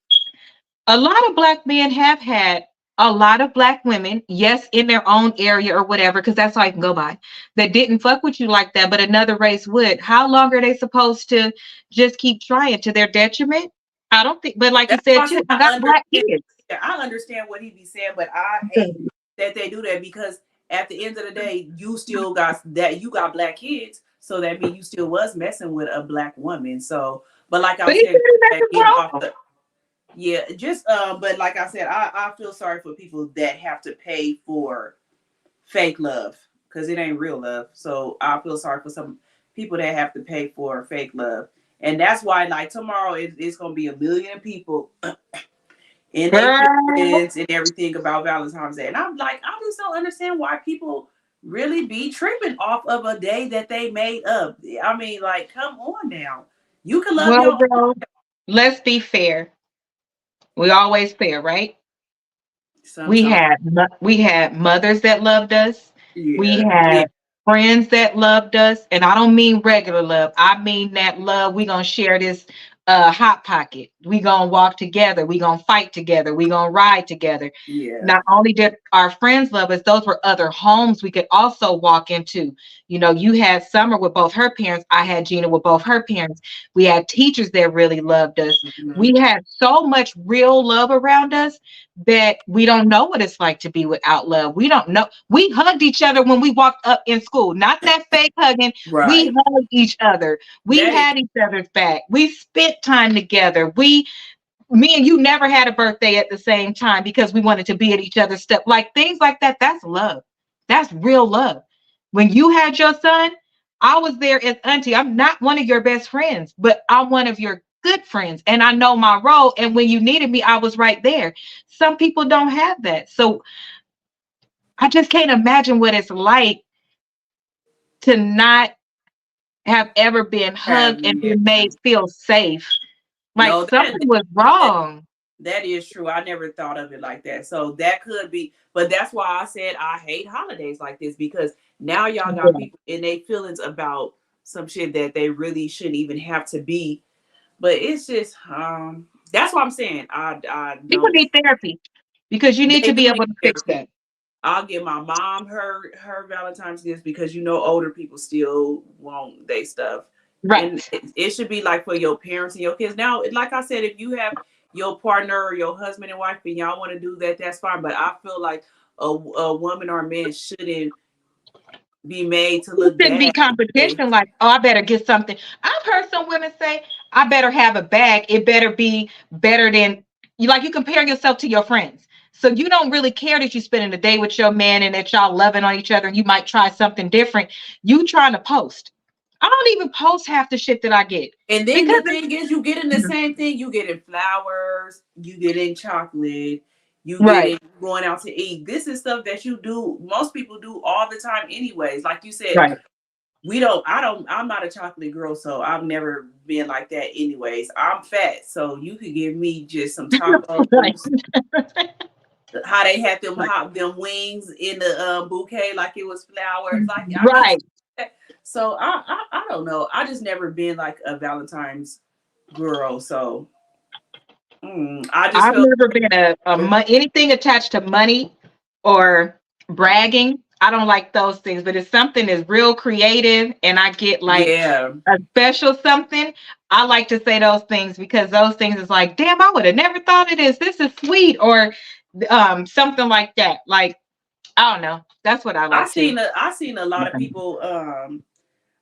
a lot of black men have had a lot of black women, yes, in their own area or whatever, because that's all I can go by, that didn't fuck with you like that, but another race would. How long are they supposed to just keep trying, to their detriment? I don't think, but like you said too, I got black kids. I understand what he be saying, but I hate that they do that, because at the end of the day, you still got that, you got black kids, so that means you still was messing with a black woman. So, but like I said, yeah, just but like I said, I feel sorry for people that have to pay for fake love, because it ain't real love. So I feel sorry for some people that have to pay for fake love. And that's why, like, tomorrow it's gonna be 1 million people in their comments and everything about Valentine's Day. And I'm like, I just don't understand why people really be tripping off of a day that they made up. I mean, like, come on now. You can love your own. Let's be fair. We always fair, right? Sometimes. We had mothers that loved us. Yeah. We had friends that loved us. And I don't mean regular love. I mean that love, we gonna share this hot pocket. We gonna walk together. We gonna fight together. We gonna ride together. Yeah. Not only did our friends love us, those were other homes we could also walk into. You had Summer with both her parents. I had Gina with both her parents. We had teachers that really loved us. Mm-hmm. We had so much real love around us that we don't know what it's like to be without love. We don't know. We hugged each other when we walked up in school, not that fake hugging. Right. We hugged each other. We had each other's back. We spent time together. Me and you never had a birthday at the same time because we wanted to be at each other's step. Like things like that. That's love. That's real love. When you had your son, I was there as auntie. I'm not one of your best friends, but I'm one of your good friends. And I know my role. And when you needed me, I was right there. Some people don't have that. So I just can't imagine what it's like to not have ever been hugged and been made feel safe. Like something was wrong. That is true. I never thought of it like that. So that could be, but that's why I said I hate holidays like this, because now y'all got people in their feelings about some shit that they really shouldn't even have to be. But it's just, that's what I'm saying. People need therapy, because you need to be able to fix that. I'll give my mom her Valentine's gifts, because older people still want their stuff. Right. And it should be like for your parents and your kids. Now, like I said, if you have your partner or your husband and wife and y'all want to do that, that's fine. But I feel like a woman or a man shouldn't be made to look bad. Shouldn't be competition. Like, oh, I better get something. I've heard some women say, I better have a bag. It better be better than you. Like, you compare yourself to your friends. So you don't really care that you're spending a day with your man and that y'all loving on each other and you might try something different. You trying to post. I don't even post half the shit that I get. And then the thing is, you get in the same thing. You get in flowers, you get in chocolate, you get in going out to eat. This is stuff that you do. Most people do all the time anyways. Like you said, I'm not a chocolate girl, so I've never been like that anyways. I'm fat, so you could give me just some tacos. How they had them wings in the bouquet like it was flowers. Like so I don't know. I just never been like a Valentine's girl. So I've never been anything attached to money or bragging. I don't like those things. But if something is real creative and I get like a special something, I like to say those things, because those things is like, damn, I would have never thought of this. This is sweet, or something like that. Like, I don't know. That's what I like too. I seen a lot of people.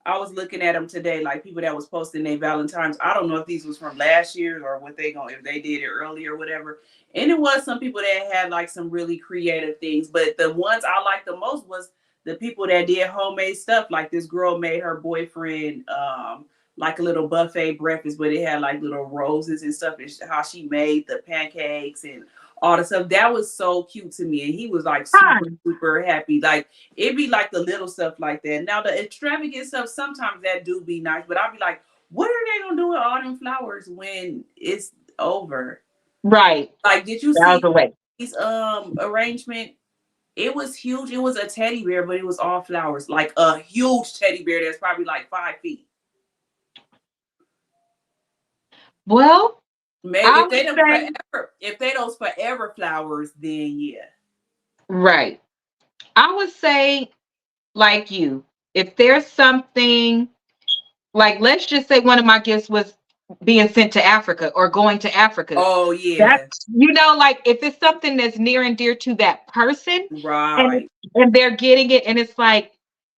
I was looking at them today, like people that was posting their Valentine's. I don't know if these was from last year or what if they did it early or whatever. And it was some people that had like some really creative things, but the ones I liked the most was the people that did homemade stuff. Like this girl made her boyfriend like a little buffet breakfast, but it had like little roses and stuff. And how she made the pancakes and all the stuff. That was so cute to me. And he was like super happy. Like it'd be like the little stuff like that. Now the extravagant stuff, sometimes that do be nice, but I'd be like, what are they gonna do with all them flowers when it's over? Right. Like, did you see his arrangement? It was huge. It was a teddy bear, but it was all flowers. Like a huge teddy bear that's probably like 5 feet. Well, maybe if they those forever flowers, then yeah. Right. I would say, like you, if there's something, like let's just say one of my gifts was being sent to Africa or going to Africa. Oh yeah. That's, you know, like if it's something that's near and dear to that person, right, and they're getting it, and it's like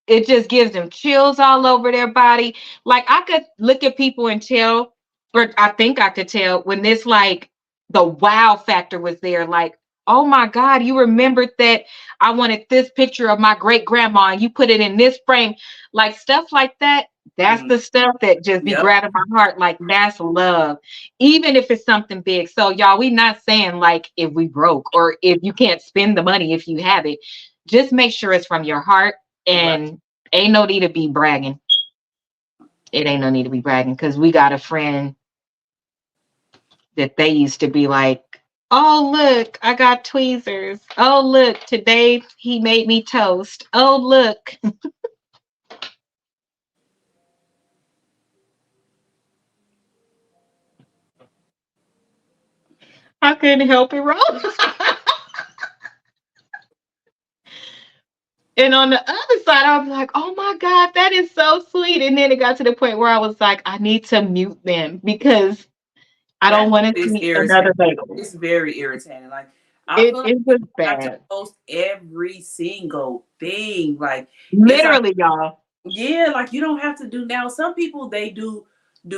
it just gives them chills all over their body. Like I could look at people and tell, or I think I could tell when this like the wow factor was there, like, oh my God, you remembered that I wanted this picture of my great grandma and you put it in this frame, like stuff like that. That's the stuff that just be grabbing my heart. Like that's love, even if it's something big. So y'all, we not saying like if we broke or if you can't spend the money if you have it, just make sure it's from your heart, and ain't no need to be bragging. It ain't no need to be bragging, because we got a friend that they used to be like, oh, look, I got tweezers. Oh, look, today he made me toast. Oh, look. I couldn't help it, wrong. And on the other side, I was like, oh my God, that is so sweet. And then it got to the point where I was like, I need to mute them because I don't want to see another bagel. It's very irritating. Like I feel like it was have bad. to post every single thing. Like literally, like, y'all. Yeah, like you don't have to do now. Some people they do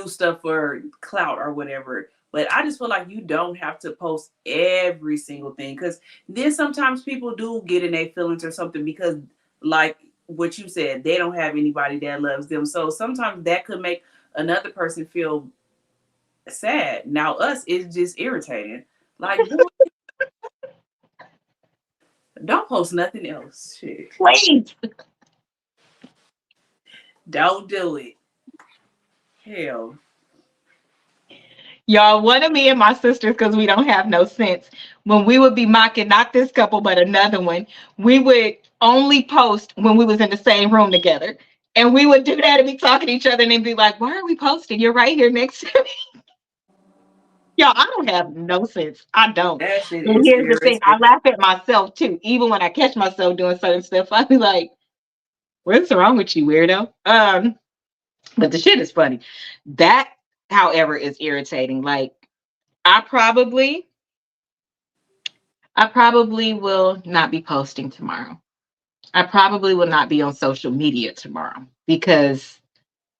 stuff for clout or whatever. But I just feel like you don't have to post every single thing, because then sometimes people do get in their feelings or something because, like what you said, they don't have anybody that loves them. So sometimes that could make another person feel sad. Now us is just irritating. Like, boy, don't post nothing else. Shit. Please. Don't do it. Hell. Y'all, one of me and my sisters, because we don't have no sense, when we would be mocking not this couple but another one, we would only post when we was in the same room together, and we would do that and be talking to each other and then be like, why are we posting? You're right here next to me. Y'all, I don't have no sense. I don't. And here's the thing, I laugh at myself too. Even when I catch myself doing certain stuff, I be like, what's wrong with you, weirdo? But the shit is funny. That, however, is irritating. Like, I probably will not be posting tomorrow. I probably will not be on social media tomorrow because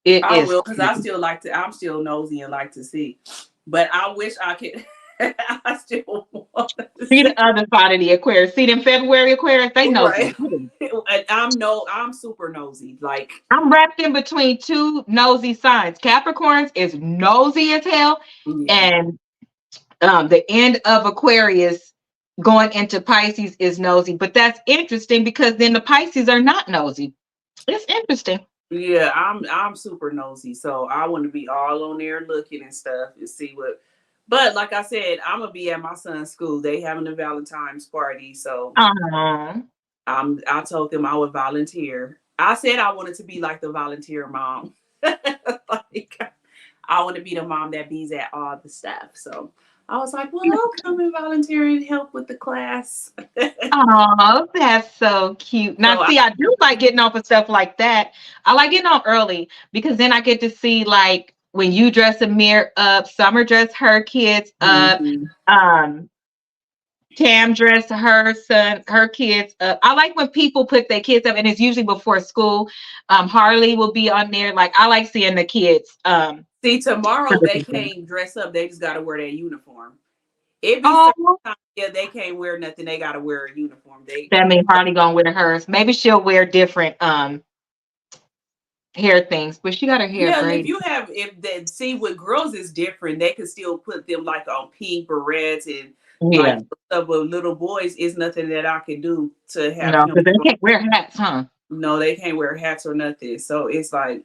I will, because I still like to. I'm still nosy and like to see, but I wish I could. I still want to see the other side of the Aquarius. See them February Aquarius, they know. Right. And I'm super nosy. Like I'm wrapped in between two nosy signs. Capricorns is nosy as hell, and the end of Aquarius going into Pisces is nosy. But that's interesting because then the Pisces are not nosy. It's interesting. Yeah, I'm super nosy, so I want to be all on there looking and stuff and see what. But like I said, I'm gonna be at my son's school. They having a Valentine's party, so I told them I would volunteer. I said I wanted to be like the volunteer mom. Like I want to be the mom that bees at all the stuff. So I was like, well, I'll come and volunteer and help with the class. Oh, that's so cute. Now, see, I do like getting off of stuff like that. I like getting off early because then I get to see like when you dress 𝒂𝒐𝒏𝒆 up, Summer dress her kids up. Tam dressed her kids up. I like when people put their kids up, and it's usually before school. Harley will be on there. Like, I like seeing the kids. See, tomorrow they can't dress up. They just got to wear their uniform. It be certain times, yeah, they can't wear nothing. They got to wear a uniform. That means Harley gonna wear hers. Maybe she'll wear different hair things, but she got her hair braided. If they see with girls is different, they can still put them like on pink berets and like stuff. With little boys, is nothing that I can do to have. No, because they can't wear hats, huh? No, they can't wear hats or nothing. So it's like,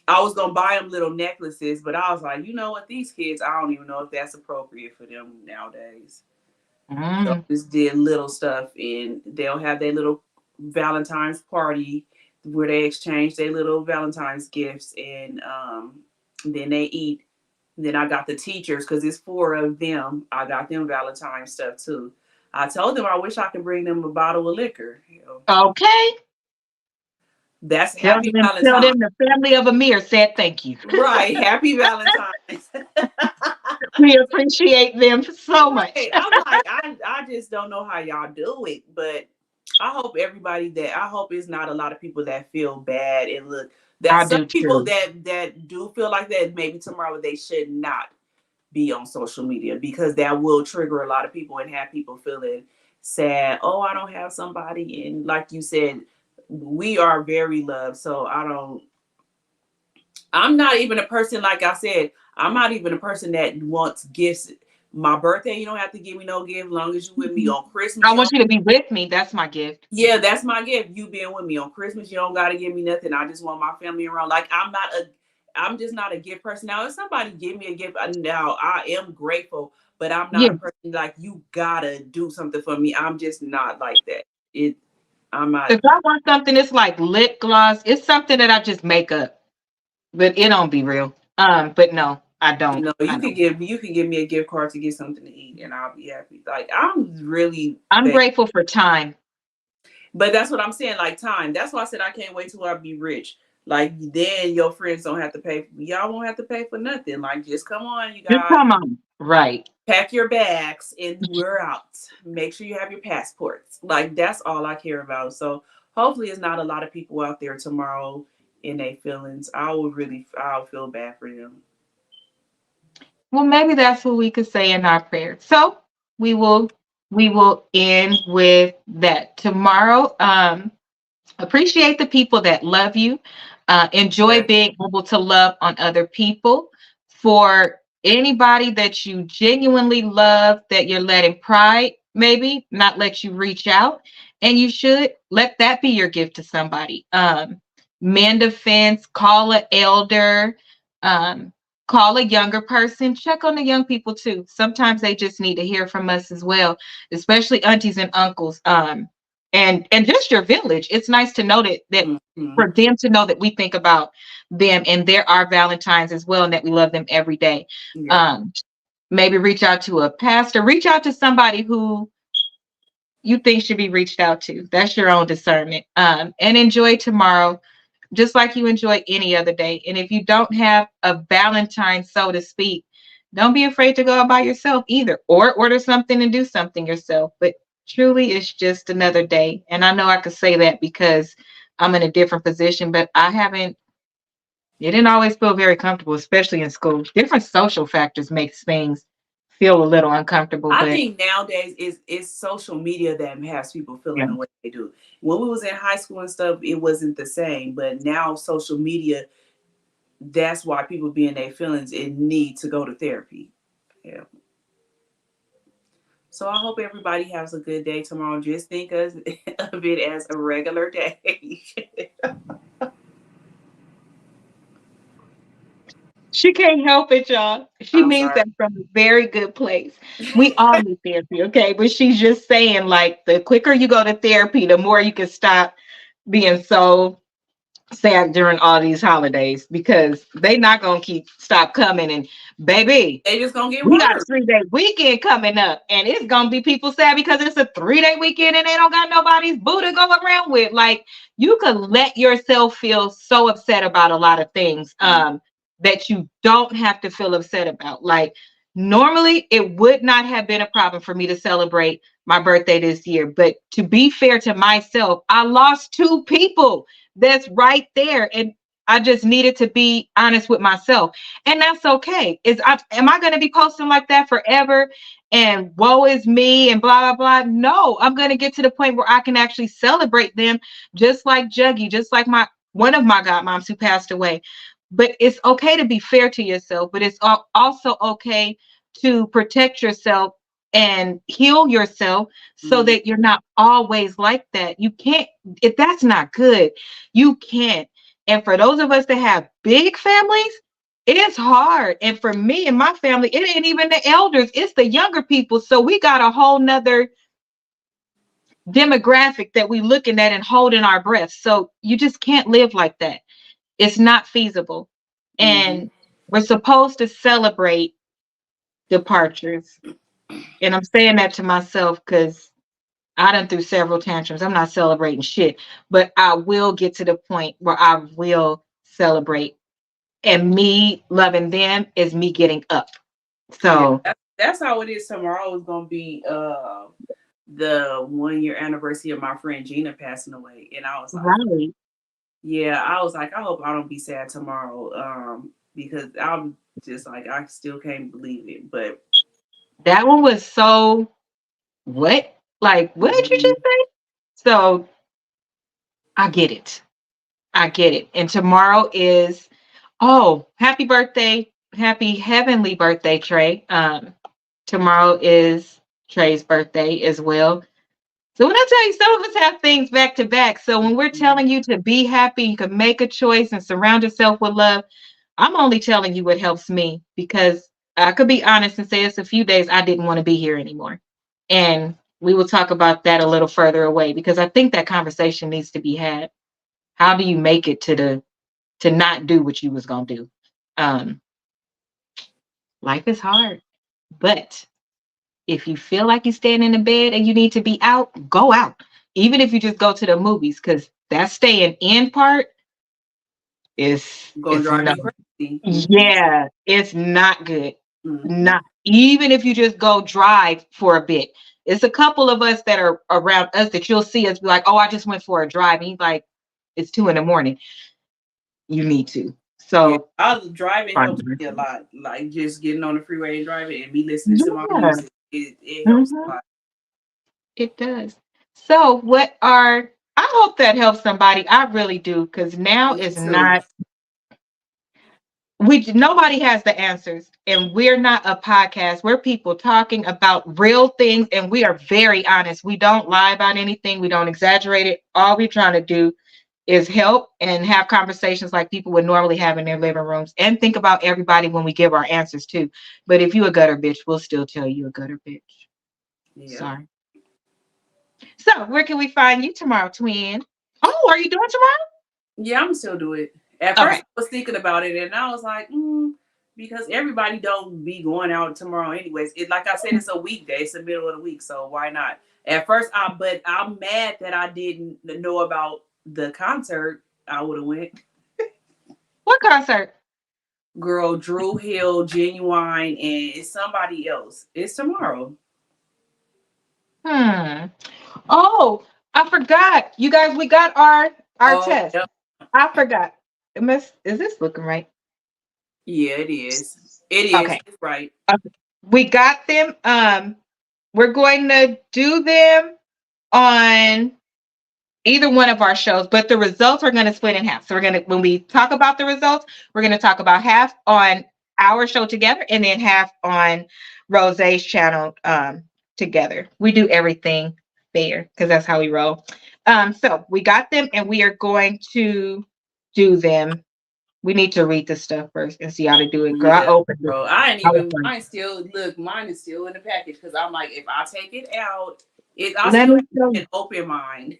I was gonna buy them little necklaces, but I was like, you know what, these kids, I don't even know if that's appropriate for them nowadays. So I just did little stuff, and they'll have their little Valentine's party where they exchange their little Valentine's gifts, and then they eat. Then I got the teachers, because it's 4 of them. I got them Valentine's stuff too. I told them I wish I could bring them a bottle of liquor. Okay. That's happy Valentine's. Tell them the family of Amir said thank you. Right. Happy Valentine's. We appreciate them so much. I'm like, I just don't know how y'all do it, but I hope I hope it's not a lot of people that feel bad, and look, that some people that do feel like that, maybe tomorrow they should not be on social media, because that will trigger a lot of people and have people feeling sad. Oh, I don't have somebody. And like you said, we are very loved. So I'm not even a person, like I said, I'm not even a person that wants gifts. My birthday, you don't have to give me no gift, long as you with me on Christmas. I want you to be with me. That's my gift. Yeah, that's my gift. You being with me on Christmas, you don't got to give me nothing. I just want my family around. Like, I'm just not a gift person. Now, if somebody give me a gift, now I am grateful, but I'm not a person like, you gotta do something for me. I'm just not like that. I'm not. If I want something, it's like lip gloss. It's something that I just make up, but it don't be real. But no, I don't. No, you can give me a gift card to get something to eat, and I'll be happy. Like, I'm grateful for time. But that's what I'm saying, like time. That's why I said I can't wait till I be rich. Like, then your friends don't have to pay. Y'all won't have to pay for nothing. Like, just come on, you guys. Just come on. Right. Pack your bags and we're out. Make sure you have your passports. Like, that's all I care about. So hopefully it's not a lot of people out there tomorrow in their feelings. I'll feel bad for them. Well, maybe that's what we could say in our prayers. So we will end with that tomorrow. Appreciate the people that love you. Enjoy being able to love on other people. For anybody that you genuinely love, that you're letting pride maybe not let you reach out, and you should let that be your gift to somebody. Mend a fence, call an elder, call a younger person, check on the young people too. Sometimes they just need to hear from us as well, especially aunties and uncles. And just your village. It's nice to know that for them to know that we think about them, and there are Valentines as well, and that we love them every day. Yeah. Maybe reach out to a pastor, reach out to somebody who you think should be reached out to. That's your own discernment. And enjoy tomorrow just like you enjoy any other day. And if you don't have a Valentine, so to speak, don't be afraid to go out by yourself either, or order something and do something yourself. But truly, it's just another day. And I know I could say that because I'm in a different position, but it didn't always feel very comfortable, especially in school. Different social factors makes things feel a little uncomfortable. I think nowadays it's social media that has people feeling the way they do. When we was in high school and stuff, it wasn't the same. But now social media, that's why people be in their feelings and need to go to therapy. Yeah. So I hope everybody has a good day tomorrow. Just think of it as a regular day. She can't help it, y'all. She means that from a very good place. We all need therapy, okay? But she's just saying, like, the quicker you go to therapy, the more you can stop being so sad during all these holidays, because they not gonna stop coming. And baby, they just gonna get we got a 3-day weekend coming up, and it's gonna be people sad because it's a 3-day weekend and they don't got nobody's boo to go around with. Like, you could let yourself feel so upset about a lot of things that you don't have to feel upset about. Like, normally it would not have been a problem for me to celebrate my birthday this year. But to be fair to myself, I lost 2 people. That's right there. And I just needed to be honest with myself. And that's okay. Am I going to be posting like that forever? And woe is me and blah, blah, blah. No, I'm going to get to the point where I can actually celebrate them, just like Juggy, just like one of my godmoms who passed away. But it's okay to be fair to yourself, but it's also okay to protect yourself and heal yourself so that you're not always like that. You can't, if that's not good, you can't. And for those of us that have big families, it is hard. And for me and my family, it ain't even the elders, it's the younger people. So we got a whole nother demographic that we looking at and holding our breath. So you just can't live like that. It's not feasible. And we're supposed to celebrate departures. And I'm saying that to myself because I done threw several tantrums. I'm not celebrating shit, but I will get to the point where I will celebrate. And me loving them is me getting up. So that's how it is. Tomorrow is gonna be the 1-year anniversary of my friend Gina passing away. And I was like, right. Yeah, I was like, I hope I don't be sad tomorrow. Because I'm just like, I still can't believe it. But that one was so what? Like, what did you just say? So I get it. I get it. And tomorrow is, happy birthday. Happy heavenly birthday, Trey. Tomorrow is Trey's birthday as well. So when I tell you, some of us have things back to back. So when we're telling you to be happy, you can make a choice and surround yourself with love. I'm only telling you what helps me, because I could be honest and say it's a few days I didn't want to be here anymore. And we will talk about that a little further away, because I think that conversation needs to be had. How do you make it to not do what you was going to do? Life is hard, but if you feel like you're staying in the bed and you need to be out, go out. Even if you just go to the movies, because that staying in part is gonna drive me crazy. Yeah, it's not good. Not even if you just go drive for a bit. It's a couple of us that are around us that you'll see us be like, oh, I just went for a drive. And he's like, it's 2 a.m. You need to. So I was driving helps me a lot. Like just getting on the freeway and driving and me listening to my music. It helps a lot. It does. So I hope that helps somebody. I really do, because now is not, nobody has the answers, and we're not a podcast. We're people talking about real things, and we are very honest. We don't lie about anything. We don't exaggerate it. All we're trying to do is help and have conversations like people would normally have in their living rooms, and think about everybody when we give our answers too. But if you a gutter bitch, we'll still tell you a gutter bitch. Yeah. Sorry. So where can we find you tomorrow, twin? Oh, are you doing tomorrow? Yeah, I'm still do it. At first I was thinking about it, and I was like, because everybody don't be going out tomorrow anyways. Like I said, it's a weekday, it's the middle of the week, so why not? At first, but I'm mad that I didn't know about the concert. I would have went. What concert? Girl, Drew Hill, Genuine, and it's somebody else. It's tomorrow. Oh, I forgot. You guys, we got our test. Yep. I forgot. Is this looking right? Yeah, it is. It is. Okay. It's right. Okay. We got them. We're going to do them on either one of our shows, but the results are going to split in half. So when we talk about the results, we're going to talk about half on our show together and then half on Rose's channel together. We do everything fair because that's how we roll. So we got them, and we are going to do them. We need to read the stuff first and see how to do it. Girl, yeah, I opened bro. Mine is still in the package, because I'm like, if I take it out, I still have an open mind.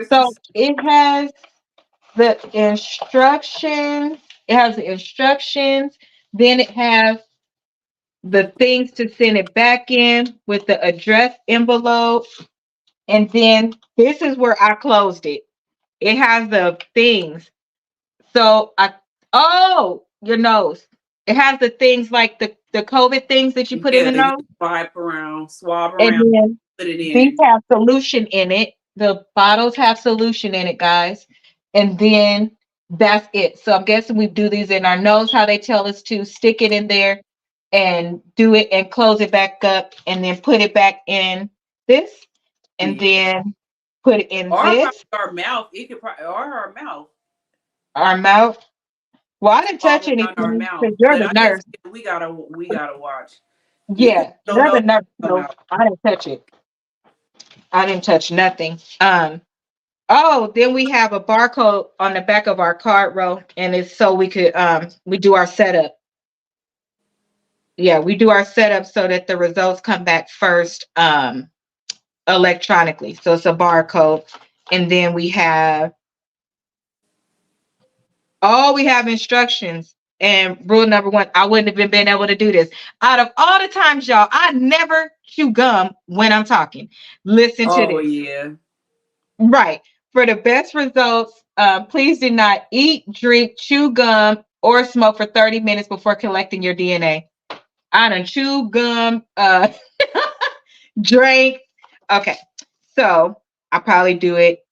So it has the instructions. It has the instructions. Then it has the things to send it back in with the address envelope. And then this is where I closed it. It has the things. So your nose. It has the things like the COVID things that you put in the nose. Swab around. And then put it these in. have solution in it. The bottles have solution in it, guys. And then that's it. So I'm guessing we do these in our nose, how they tell us to stick it in there and do it and close it back up and then put it back in this and then put it in Or this. our mouth. It could probably, or our mouth. Our mouth. Well, I didn't touch Falling down our anything mouth. because you're But the I nurse. guess we gotta watch. Yeah, Don't you're know. the nurse. So I didn't touch it. I didn't touch nothing. Oh, then we have a barcode on the back of our card row, and it's so we could we do our setup. Yeah, we do our setup so that the results come back first electronically. So it's a barcode, and then we have instructions. And rule number 1, I wouldn't have been able to do this. Out of all the times, y'all, I never chew gum when I'm talking. Listen to Oh this. yeah. Right. For the best results, please do not eat, drink, chew gum, or smoke for 30 minutes before collecting your DNA. I done chew gum, drink. Okay. So I'll probably do it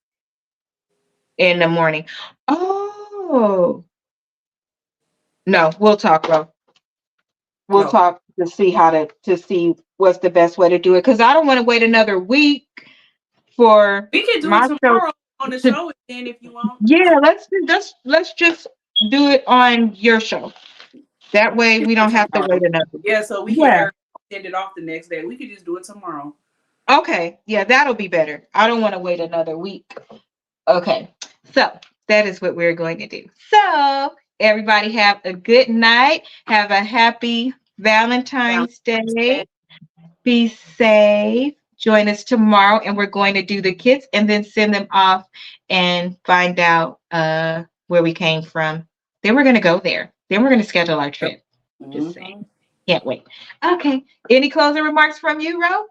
in the morning. Oh. No, we'll talk, bro. We'll talk to see to see what's the best way to do it. Because I don't want to wait another week for We can do my it tomorrow on the show then if you want. Yeah, let's just do it on your show. That way we don't have to wait another. Yeah, so we can send it off the next day. We could just do it tomorrow. Okay, yeah, that'll be better. I don't want to wait another week. Okay, so that is what we're going to do. So everybody have a good night. Have a happy Valentine's Day. Be safe. Join us tomorrow, and we're going to do the kits and then send them off and find out where we came from. Then we're going to go there. Then we're going to schedule our trip. Just saying. Can't wait. Okay. Any closing remarks from you, Ro?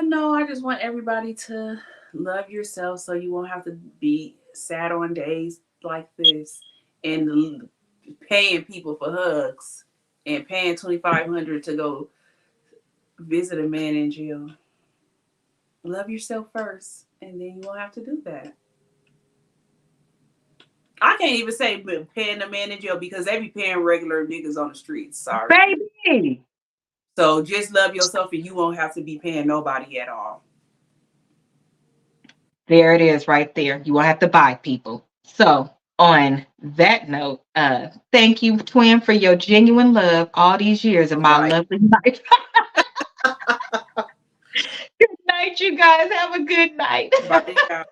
No, I just want everybody to love yourself so you won't have to be sad on days like this and paying people for hugs and paying $2,500 to go visit a man in jail. Love yourself first, and then you won't have to do that. I can't even say paying a man in jail because they be paying regular niggas on the streets. Sorry. Baby. So just love yourself and you won't have to be paying nobody at all. There it is right there. You won't have to buy people. So on that note, thank you, twin, for your genuine love all these years of my lovely life. Good night, you guys. Have a good night. Bye.